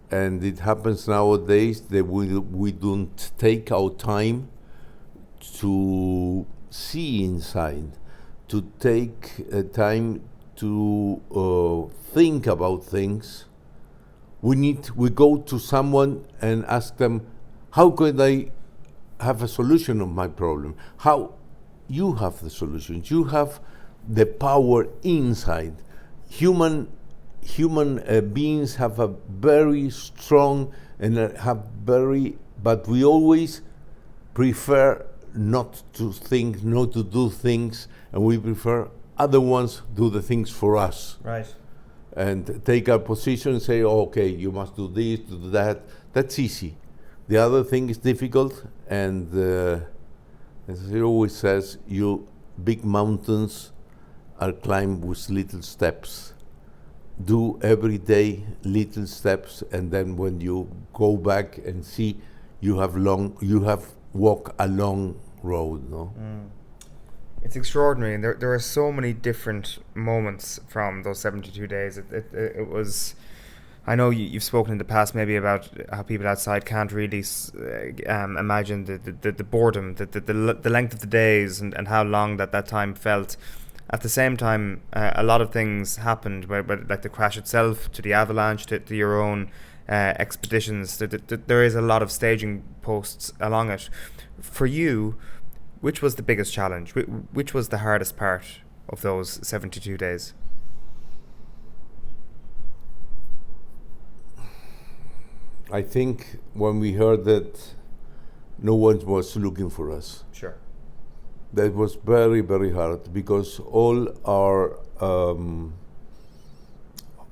and it happens nowadays that we don't take our time to see inside, to take time to think about things, we go to someone and ask them, how could I have a solution of my problem? How you have the solutions? You have the power inside. Human beings have a very strong and but we always prefer not to think, not to do things, and we prefer other ones do the things for us. Right. And take our position and say, oh, okay, you must do this, do that. That's easy. The other thing is difficult, and as he always says, big mountains are climbed with little steps. Do every day little steps, and then when you go back and see, you have walked a long road. No. It's extraordinary, and there are so many different moments from those 72 days. It was. I know you've spoken in the past maybe about how people outside can't really imagine the boredom, the length of the days, and how long that time felt. At the same time, a lot of things happened, where like the crash itself, to the avalanche, to your own expeditions. There is a lot of staging posts along it. For you, which was the biggest challenge? Which was the hardest part of those 72 days? I think when we heard that no one was looking for us. Sure. That was very, very hard, because all our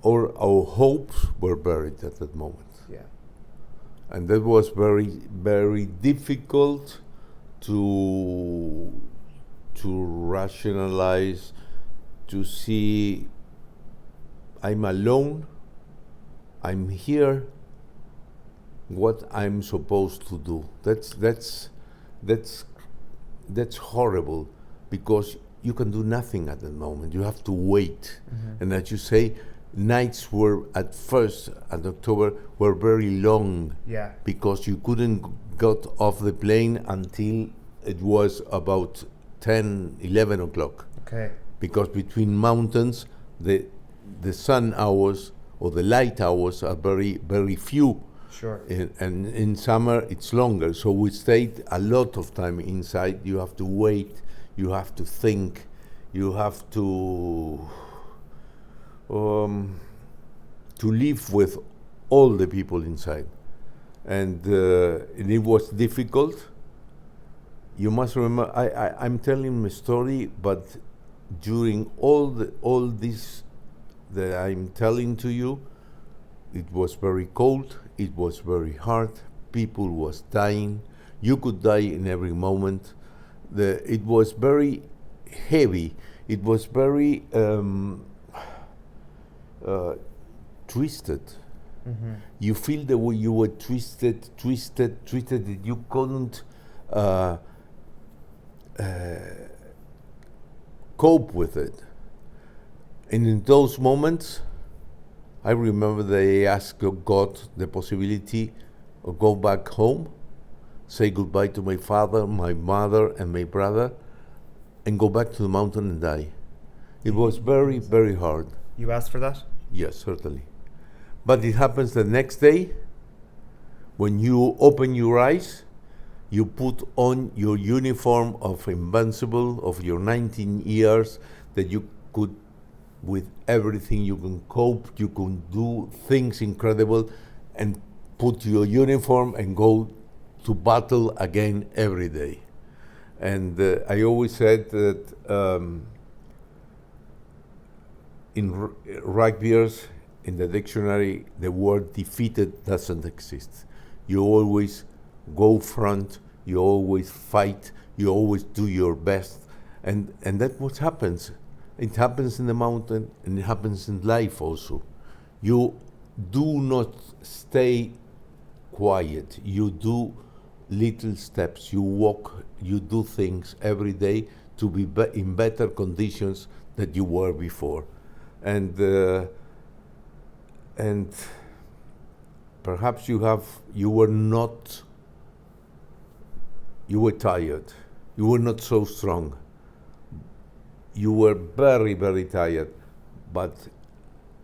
hopes were buried at that moment. Yeah. And that was very, very difficult to rationalize, to see I'm alone, I'm here, what I'm supposed to do. That's horrible, because you can do nothing at that moment. You have to wait. Mm-hmm. And as you say, nights were at first, at October, were very long. Yeah. Because you couldn't get off the plane until it was about 10, 11 o'clock. Okay. Because between mountains, the sun hours or the light hours are very, very few. Sure. And in summer it's longer, so we stayed a lot of time inside. You have to wait, you have to think, you have to live with all the people inside, and it was difficult. You must remember, I'm telling a story, but during all this that I'm telling to you, it was very cold, it was very hard, people was dying, you could die in every moment. It was very heavy, it was very twisted. Mm-hmm. You feel the way you were twisted, that you couldn't cope with it. And in those moments, I remember they asked God the possibility of go back home, say goodbye to my father, my mother, and my brother, and go back to the mountain and die. It was very, very hard. You asked for that? Yes, certainly. But it happens the next day. When you open your eyes, you put on your uniform of invincible, of your 19 years, that you could, with everything you can cope, you can do things incredible, and put your uniform and go to battle again every day. And I always said that in rugbyers, in the dictionary, the word defeated doesn't exist. You always go front, you always fight, you always do your best, and that's what happens. It happens in the mountain, and it happens in life also. You do not stay quiet. You do little steps. You walk, you do things every day to be in better conditions than you were before. And perhaps you were tired. You were not so strong. You were very, very tired, but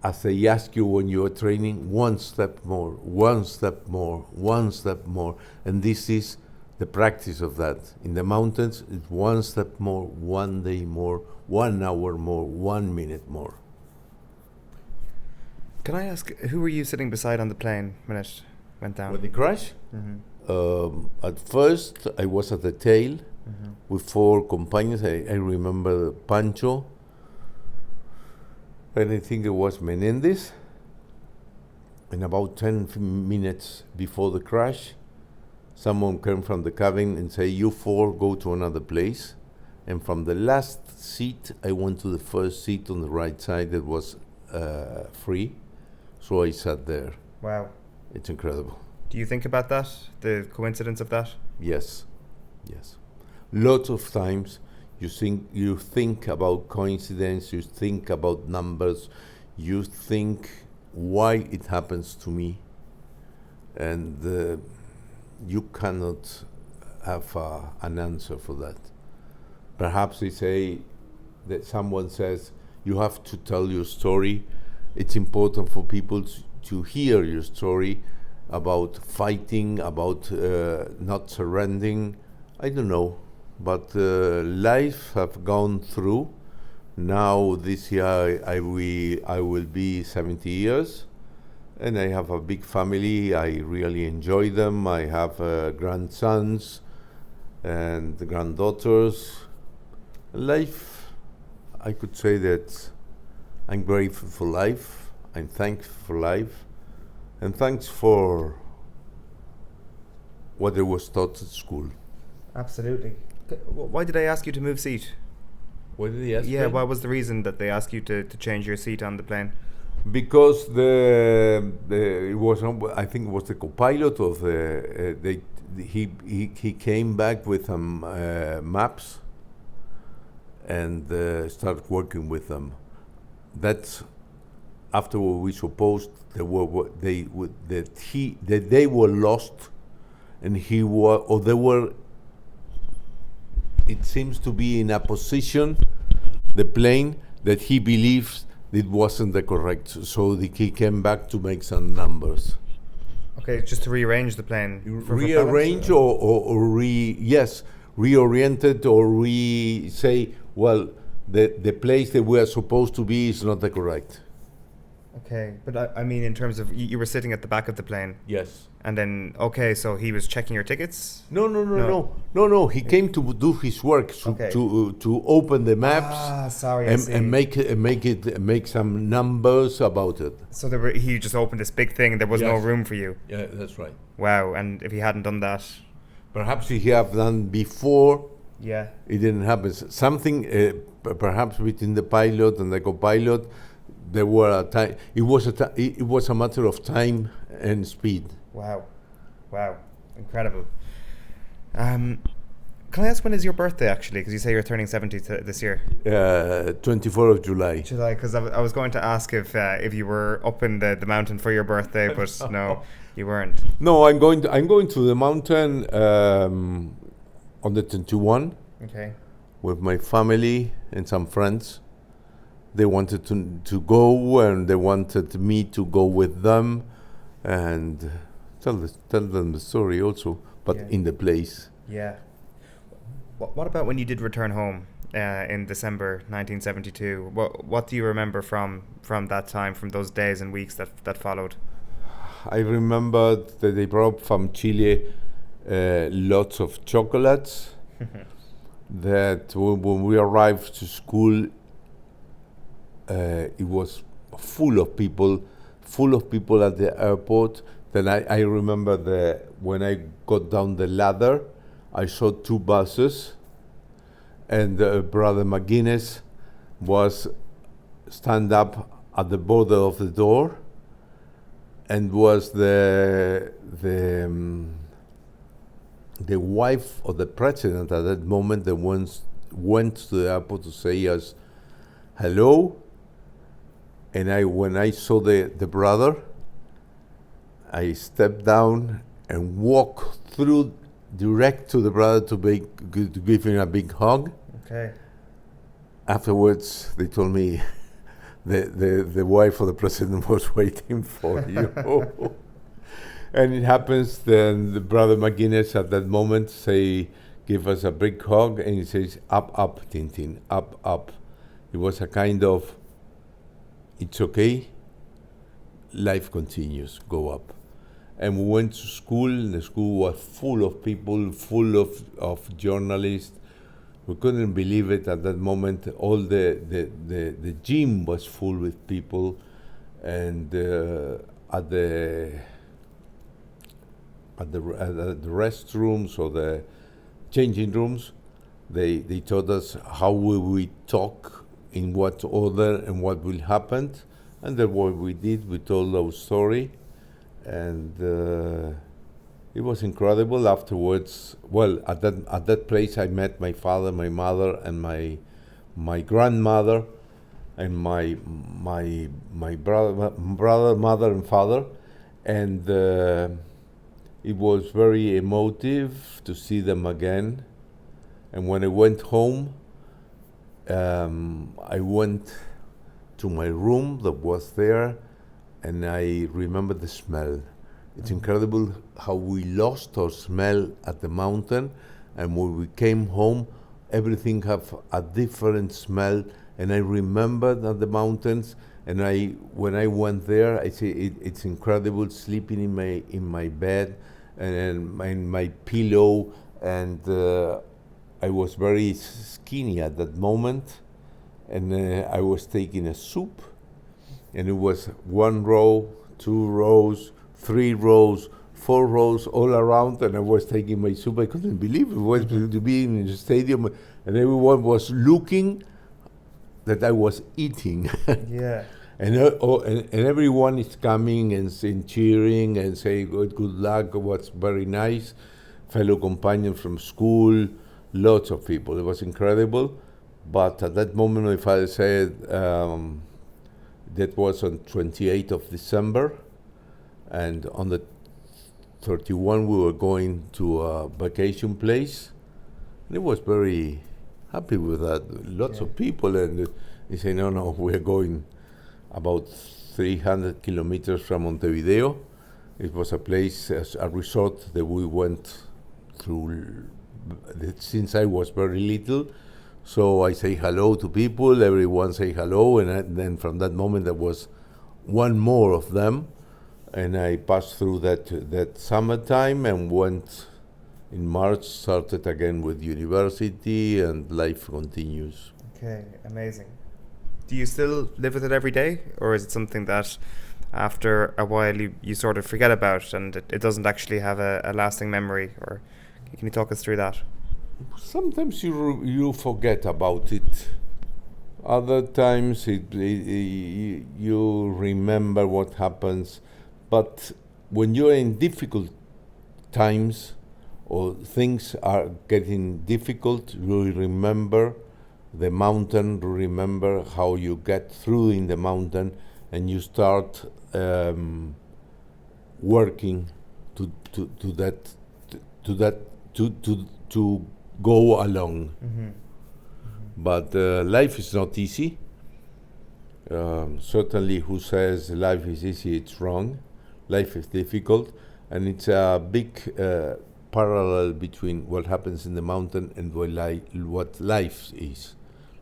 as they ask you when you are training, one step more, one step more, one step more. And this is the practice of that. In the mountains, it's one step more, 1 day more, 1 hour more, 1 minute more. Can I ask, who were you sitting beside on the plane when it went down? When they crash, Mm-hmm. at first I was at the tail Mm-hmm. with 4 companions. I remember Pancho, and I think it was Menendez. And about 10 minutes before the crash, someone came from the cabin and said, "You 4 go to another place." And from the last seat, I went to the first seat on the right side that was free. So I sat there. Wow. It's incredible. Do you think about that? The coincidence of that? Yes, yes. Lots of times you think about coincidence, you think about numbers, you think why it happens to me, and you cannot have an answer for that. Perhaps they say that someone says you have to tell your story. It's important for people to hear your story about fighting, about not surrendering. I don't know, but life have gone through. Now this year I will be 70 years, and I have a big family. I really enjoy them. I have grandsons and granddaughters. Life, I could say that I'm grateful for life. I'm thankful for life, and thanks for what I was taught at school. Absolutely. Why did they ask you to move seat? What did he ask? Yeah, what was the reason that they asked you to change your seat on the plane? Because it was I think it was the co-pilot of he came back with some maps and started working with them. That's after we supposed they were lost, and they were. It seems to be in a position, the plane, that he believes it wasn't the correct. So he came back to make some numbers. Okay, just to rearrange the plane. Rearrange reoriented, or say, well, the place that we are supposed to be is not the correct. Okay, but I mean, in terms of you were sitting at the back of the plane. Yes. And then, okay, so he was checking your tickets? No. He came to do his work, to open the maps. And make some numbers about it. So he just opened this big thing and there was no room for you. Yeah, that's right. Wow, and if he hadn't done that, perhaps he have done before. Yeah. It didn't happen. Something perhaps between the pilot and the co-pilot, there were a time. It was a matter of time and speed. Wow, incredible. Can I ask, when is your birthday actually? Because you say you're turning 70 this year. 24th of July. July, because I was going to ask if you were up in the mountain for your birthday, but no, you weren't. No, I'm going to the mountain on the 21. Okay. With my family and some friends. They wanted to go, and they wanted me to go with them, and tell them the story also, but in the place. Yeah. What about when you did return home in December 1972? What do you remember from that time, from those days and weeks that followed? I remember that they brought from Chile lots of chocolates. That when we arrived to school, it was full of people at the airport. Then I remember when I got down the ladder, I saw 2 buses, and Brother McGuinness was stand up at the border of the door, and was the wife of the president at that moment that went to the airport to say us hello. And when I saw the brother, I stepped down and walked through direct to the brother to give him a big hug. Okay. Afterwards, they told me the wife of the president was waiting for you. And it happens, then the brother McGuinness at that moment give us a big hug, and he says, up, Tintin, up. It was a kind of, it's okay, life continues, go up. And we went to school, and the school was full of people, full of journalists. We couldn't believe it at that moment. All the gym was full with people, and at the restrooms or the changing rooms, they told us how will we talk, in what order, and what will happen. And that's what we did. We told our story, and it was incredible. Afterwards, well, at that place, I met my father, my mother, and my grandmother, and my brother, mother, and father, and it was very emotive to see them again. And when I went home, I went to my room that was there, and I remember the smell. It's incredible how we lost our smell at the mountain, and when we came home, everything have a different smell. And I remembered at the mountains, and when I went there, I say it's incredible sleeping in my bed and in my pillow, and I was very skinny at that moment, and I was taking a soup, and it was 1 row, 2 rows, 3 rows, 4 rows all around, and I was taking my soup. I couldn't believe it was to be in the stadium, and everyone was looking that I was eating. Yeah. And everyone is coming and cheering and saying good luck. What's very nice, fellow companions from school, lots of people. It was incredible. But at that moment, my father said that was on 28th of December, and on the 31 we were going to a vacation place, and it was very happy with that. Lots of people, and he said, no, we're going about 300 kilometers from Montevideo. It was a place, a resort that we went through since I was very little. So I say hello to people, everyone say hello, and then from that moment there was one more of them, and I passed through that summertime and went in March, started again with university, and life continues. Okay, amazing. Do you still live with it every day, or is it something that after a while you sort of forget about and it doesn't actually have a lasting memory? Or can you talk us through that? Sometimes you forget about it. Other times you remember what happens. But when you're in difficult times or things are getting difficult, you remember the mountain, remember how you get through in the mountain, and you start working to go along. Mm-hmm. But life is not easy. Certainly, who says life is easy, it's wrong. Life is difficult, and it's a big parallel between what happens in the mountain and what life is.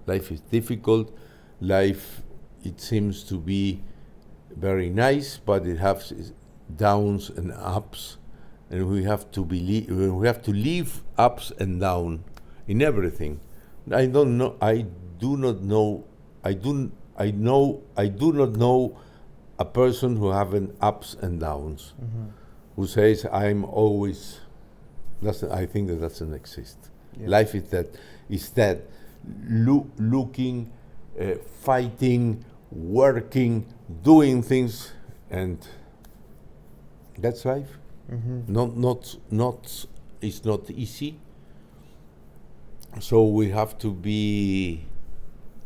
Life is difficult. Life, it seems to be very nice, but it has downs and ups, and we have to live ups and downs in everything. I do not know a person who having ups and downs, Mm-hmm. who says I'm always. I think that doesn't exist. Yeah. Life is that looking, fighting, working, doing things, and that's life. Mm-hmm. It's not easy. So we have to be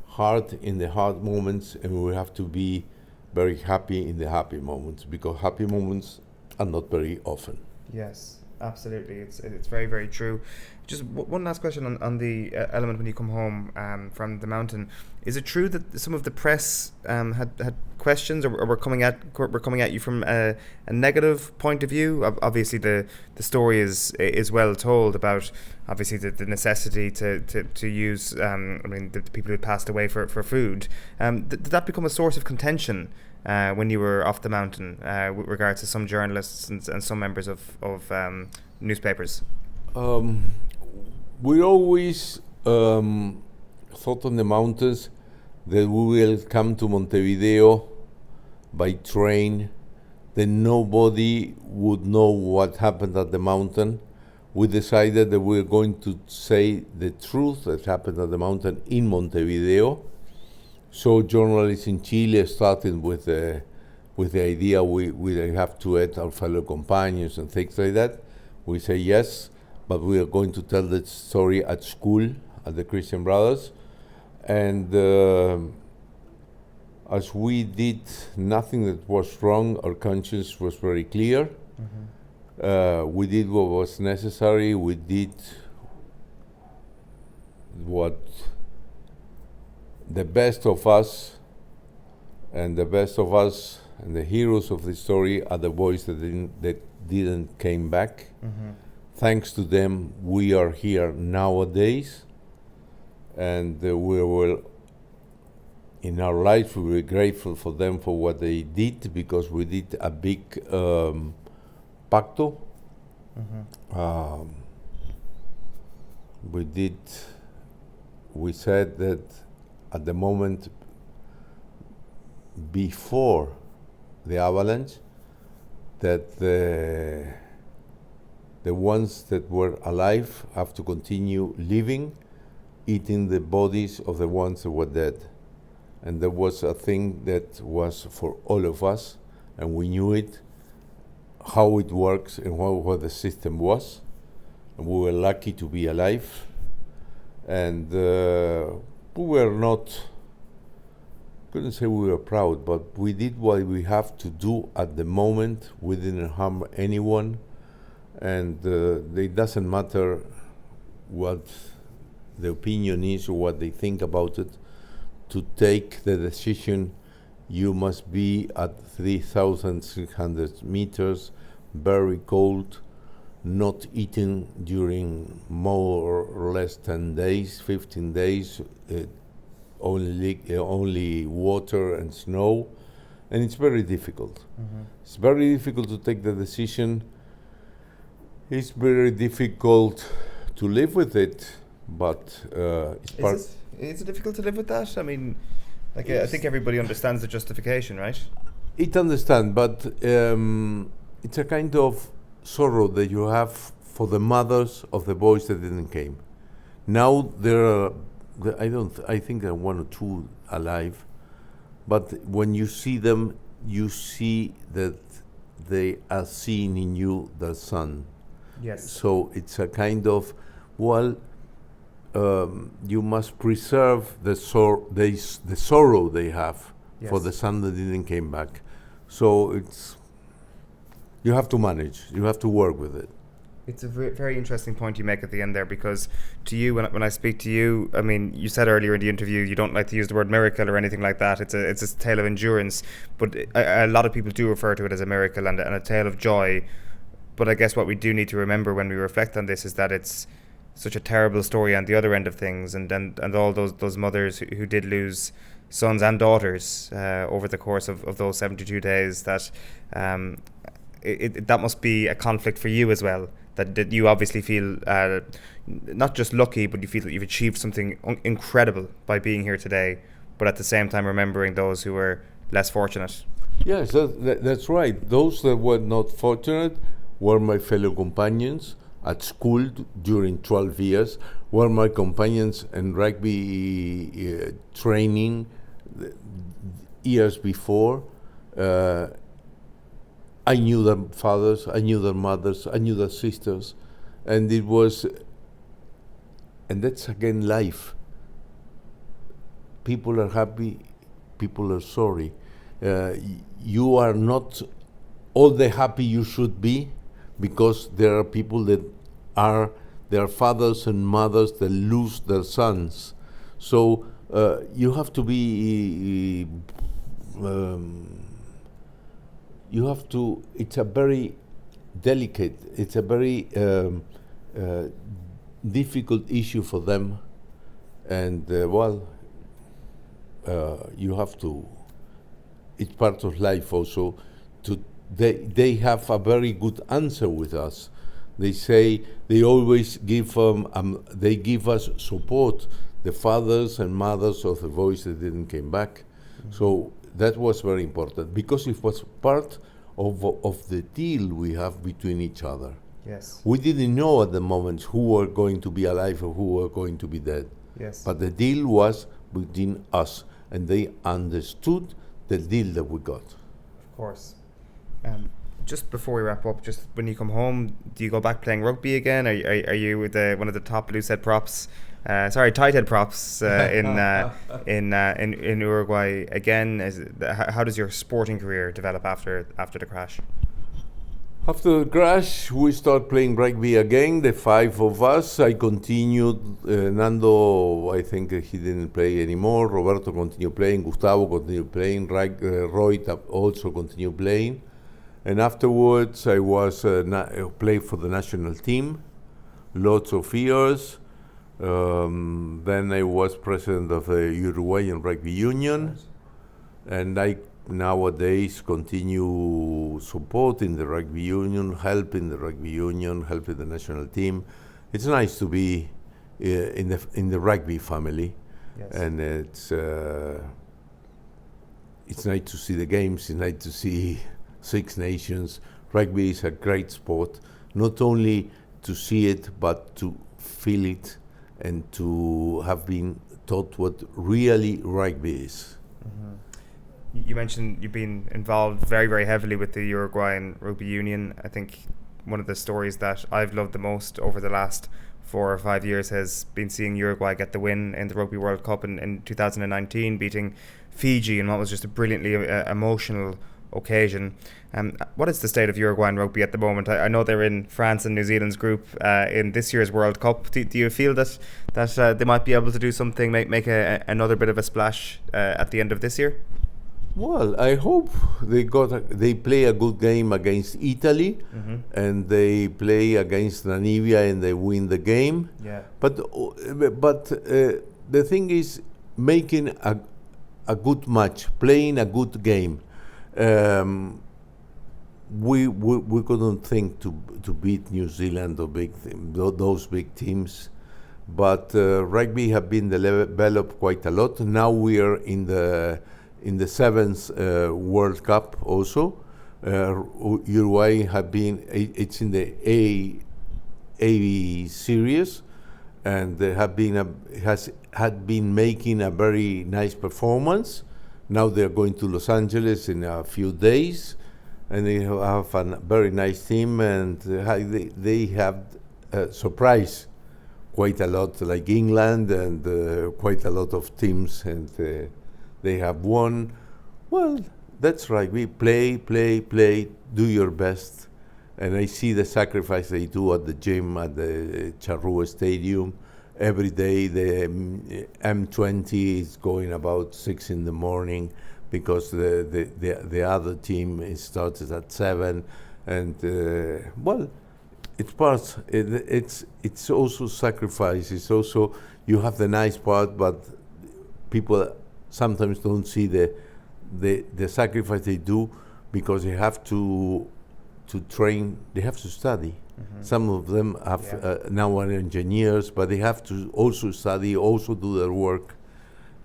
hard in the hard moments, and we have to be very happy in the happy moments, because happy moments are not very often. Yes. Absolutely, it's very, very true. Just one last question on the element when you come home from the mountain. Is it true that some of the press had questions, or were coming at you from a negative point of view? Obviously, the story is well told about obviously the necessity to use the people who passed away for food. Did that become a source of contention when you were off the mountain with regards to some journalists and some members of newspapers? We always thought on the mountains that we will come to Montevideo by train, then nobody would know what happened at the mountain. We decided that we were going to say the truth that happened at the mountain in Montevideo. So journalists in Chile started with the idea we have to add our fellow companions and things like that. We say yes, but we are going to tell the story at school, at the Christian Brothers. And as we did nothing that was wrong, our conscience was very clear. We did what was necessary. We did what the best of us, and the best of us and the heroes of the story are the boys that didn't came back. Thanks to them, we are here nowadays, and we will, in our life, we were grateful for them for what they did, because we did a big pacto. We said that at the moment before the avalanche, that the ones that were alive have to continue living, eating the bodies of the ones that were dead. And there was a thing that was for all of us, and we knew it, how it works and what the system was. And we were lucky to be alive. And we were not, couldn't say we were proud, but we did what we have to do at the moment. We didn't harm anyone, and it doesn't matter what the opinion is or what they think about it. To take the decision, you must be at 3,600 meters, very cold, not eating during more or less 10 days, 15 days, only water and snow, and it's very difficult. It's very difficult to take the decision. It's very difficult to live with it, but Is it difficult to live with that? I mean, I think everybody understands the justification, right? It understands, but it's a kind of sorrow that you have for the mothers of the boys that didn't came. Now there are, I think there are one or two alive, but when you see them, you see that they are seeing in you their son. Yes. So it's a kind of, you must preserve the sorrow they have for the son that didn't came back. So you have to manage. You have to work with it. It's a very interesting point you make at the end there, because to you, when I speak to you, I mean, you said earlier in the interview you don't like to use the word miracle or anything like that. It's a tale of endurance, but a lot of people do refer to it as a miracle and a tale of joy. But I guess what we do need to remember when we reflect on this is that it's such a terrible story on the other end of things, and all those mothers who did lose sons and daughters over the course of those 72 days, that that must be a conflict for you as well, that you obviously feel not just lucky, but you feel that you've achieved something incredible by being here today, but at the same time remembering those who were less fortunate. Yes, that's right. Those that were not fortunate were my fellow companions at school during 12 years, were my companions in rugby training years before. I knew their fathers, I knew their mothers, I knew their sisters, and that's again life. People are happy, people are sorry. You are not all the happy you should be. because there are people that are their fathers and mothers that lose their sons. So you have to be, you have to, it's a very delicate, it's a very difficult issue for them. And you have to, it's part of life also, they have a very good answer with us. They say they always give they give us support, the fathers and mothers of the boys that didn't came back. Mm-hmm. So that was very important because it was part of the deal we have between each other. Yes. We didn't know at the moment who were going to be alive or who were going to be dead. Yes. But the deal was between us, and they understood the deal that we got. Of course. Just before we wrap up, just when you come home, do you go back playing rugby again? Are you one of the top loose head props? Tight head props in Uruguay again? How does your sporting career develop after the crash? After the crash, we start playing rugby again. The five of us. I continued. Nando, I think he didn't play anymore. Roberto continued playing. Gustavo continued playing. Roy also continued playing. And afterwards, I was played for the national team, lots of years. Then I was president of the Uruguayan Rugby Union, and I nowadays continue supporting the rugby union, helping the rugby union, helping the national team. It's nice to be in the rugby family, yes. And it's nice to see the games. It's nice to see Six Nations. Rugby is a great sport, not only to see it, but to feel it and to have been taught what really rugby is. Mm-hmm. You mentioned you've been involved very, very heavily with the Uruguayan Rugby Union. I think one of the stories that I've loved the most over the last 4 or 5 years has been seeing Uruguay get the win in the Rugby World Cup in 2019, beating Fiji in what was just a brilliantly emotional occasion. What is the state of Uruguayan rugby at the moment? I know they're in France and New Zealand's group in this year's World Cup. Do you feel that they might be able to do something, make another bit of a splash at the end of this year? Well, I hope they play a good game against Italy, mm-hmm. and they play against Namibia and they win the game. Yeah. But the thing is making a good match, playing a good game. We couldn't think to beat New Zealand or those big teams, but rugby have been developed quite a lot. Now we are in the 7th World Cup also. Uruguay have been it's in the A series, and they had been making a very nice performance. Now they're going to Los Angeles in a few days, and they have a very nice team, and they have surprised quite a lot, like England, and quite a lot of teams, and they have won. Well, that's right. We play, do your best, and I see the sacrifice they do at the gym at the Charrua Stadium. Every day the M20 is going about 6 in the morning because the other team starts at 7, and it's part. It's also sacrifice. It's also you have the nice part, but people sometimes don't see the sacrifice they do because they have to train. They have to study. Mm-hmm. Some of them have now are engineers, but they have to also study, also do their work.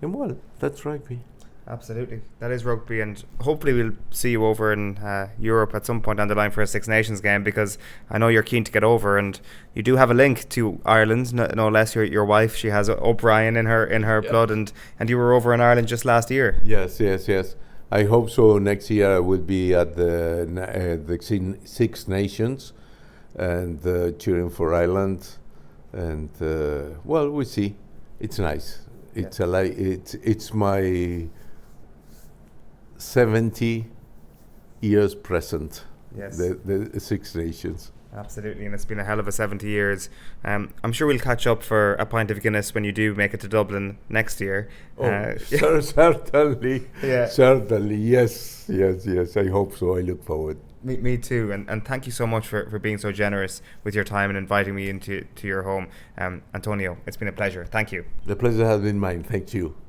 And that's rugby. Absolutely. That is rugby, and hopefully we'll see you over in Europe at some point down the line for a Six Nations game, because I know you're keen to get over, and you do have a link to Ireland, no less. Your wife, she has O'Brien in her blood, and you were over in Ireland just last year. Yes. I hope so. Next year I will be at the Six Nations and cheering for Ireland, and we'll see. It's nice. It's it's my 70 years present. Yes. The Six Nations. Absolutely, and it's been a hell of a 70 years. I'm sure we'll catch up for a pint of Guinness when you do make it to Dublin next year. Certainly. Yeah. Certainly. Yes. I hope so. I look forward. Me too, and thank you so much for being so generous with your time and inviting me into your home. Antonio, it's been a pleasure. Thank you. The pleasure has been mine. Thank you.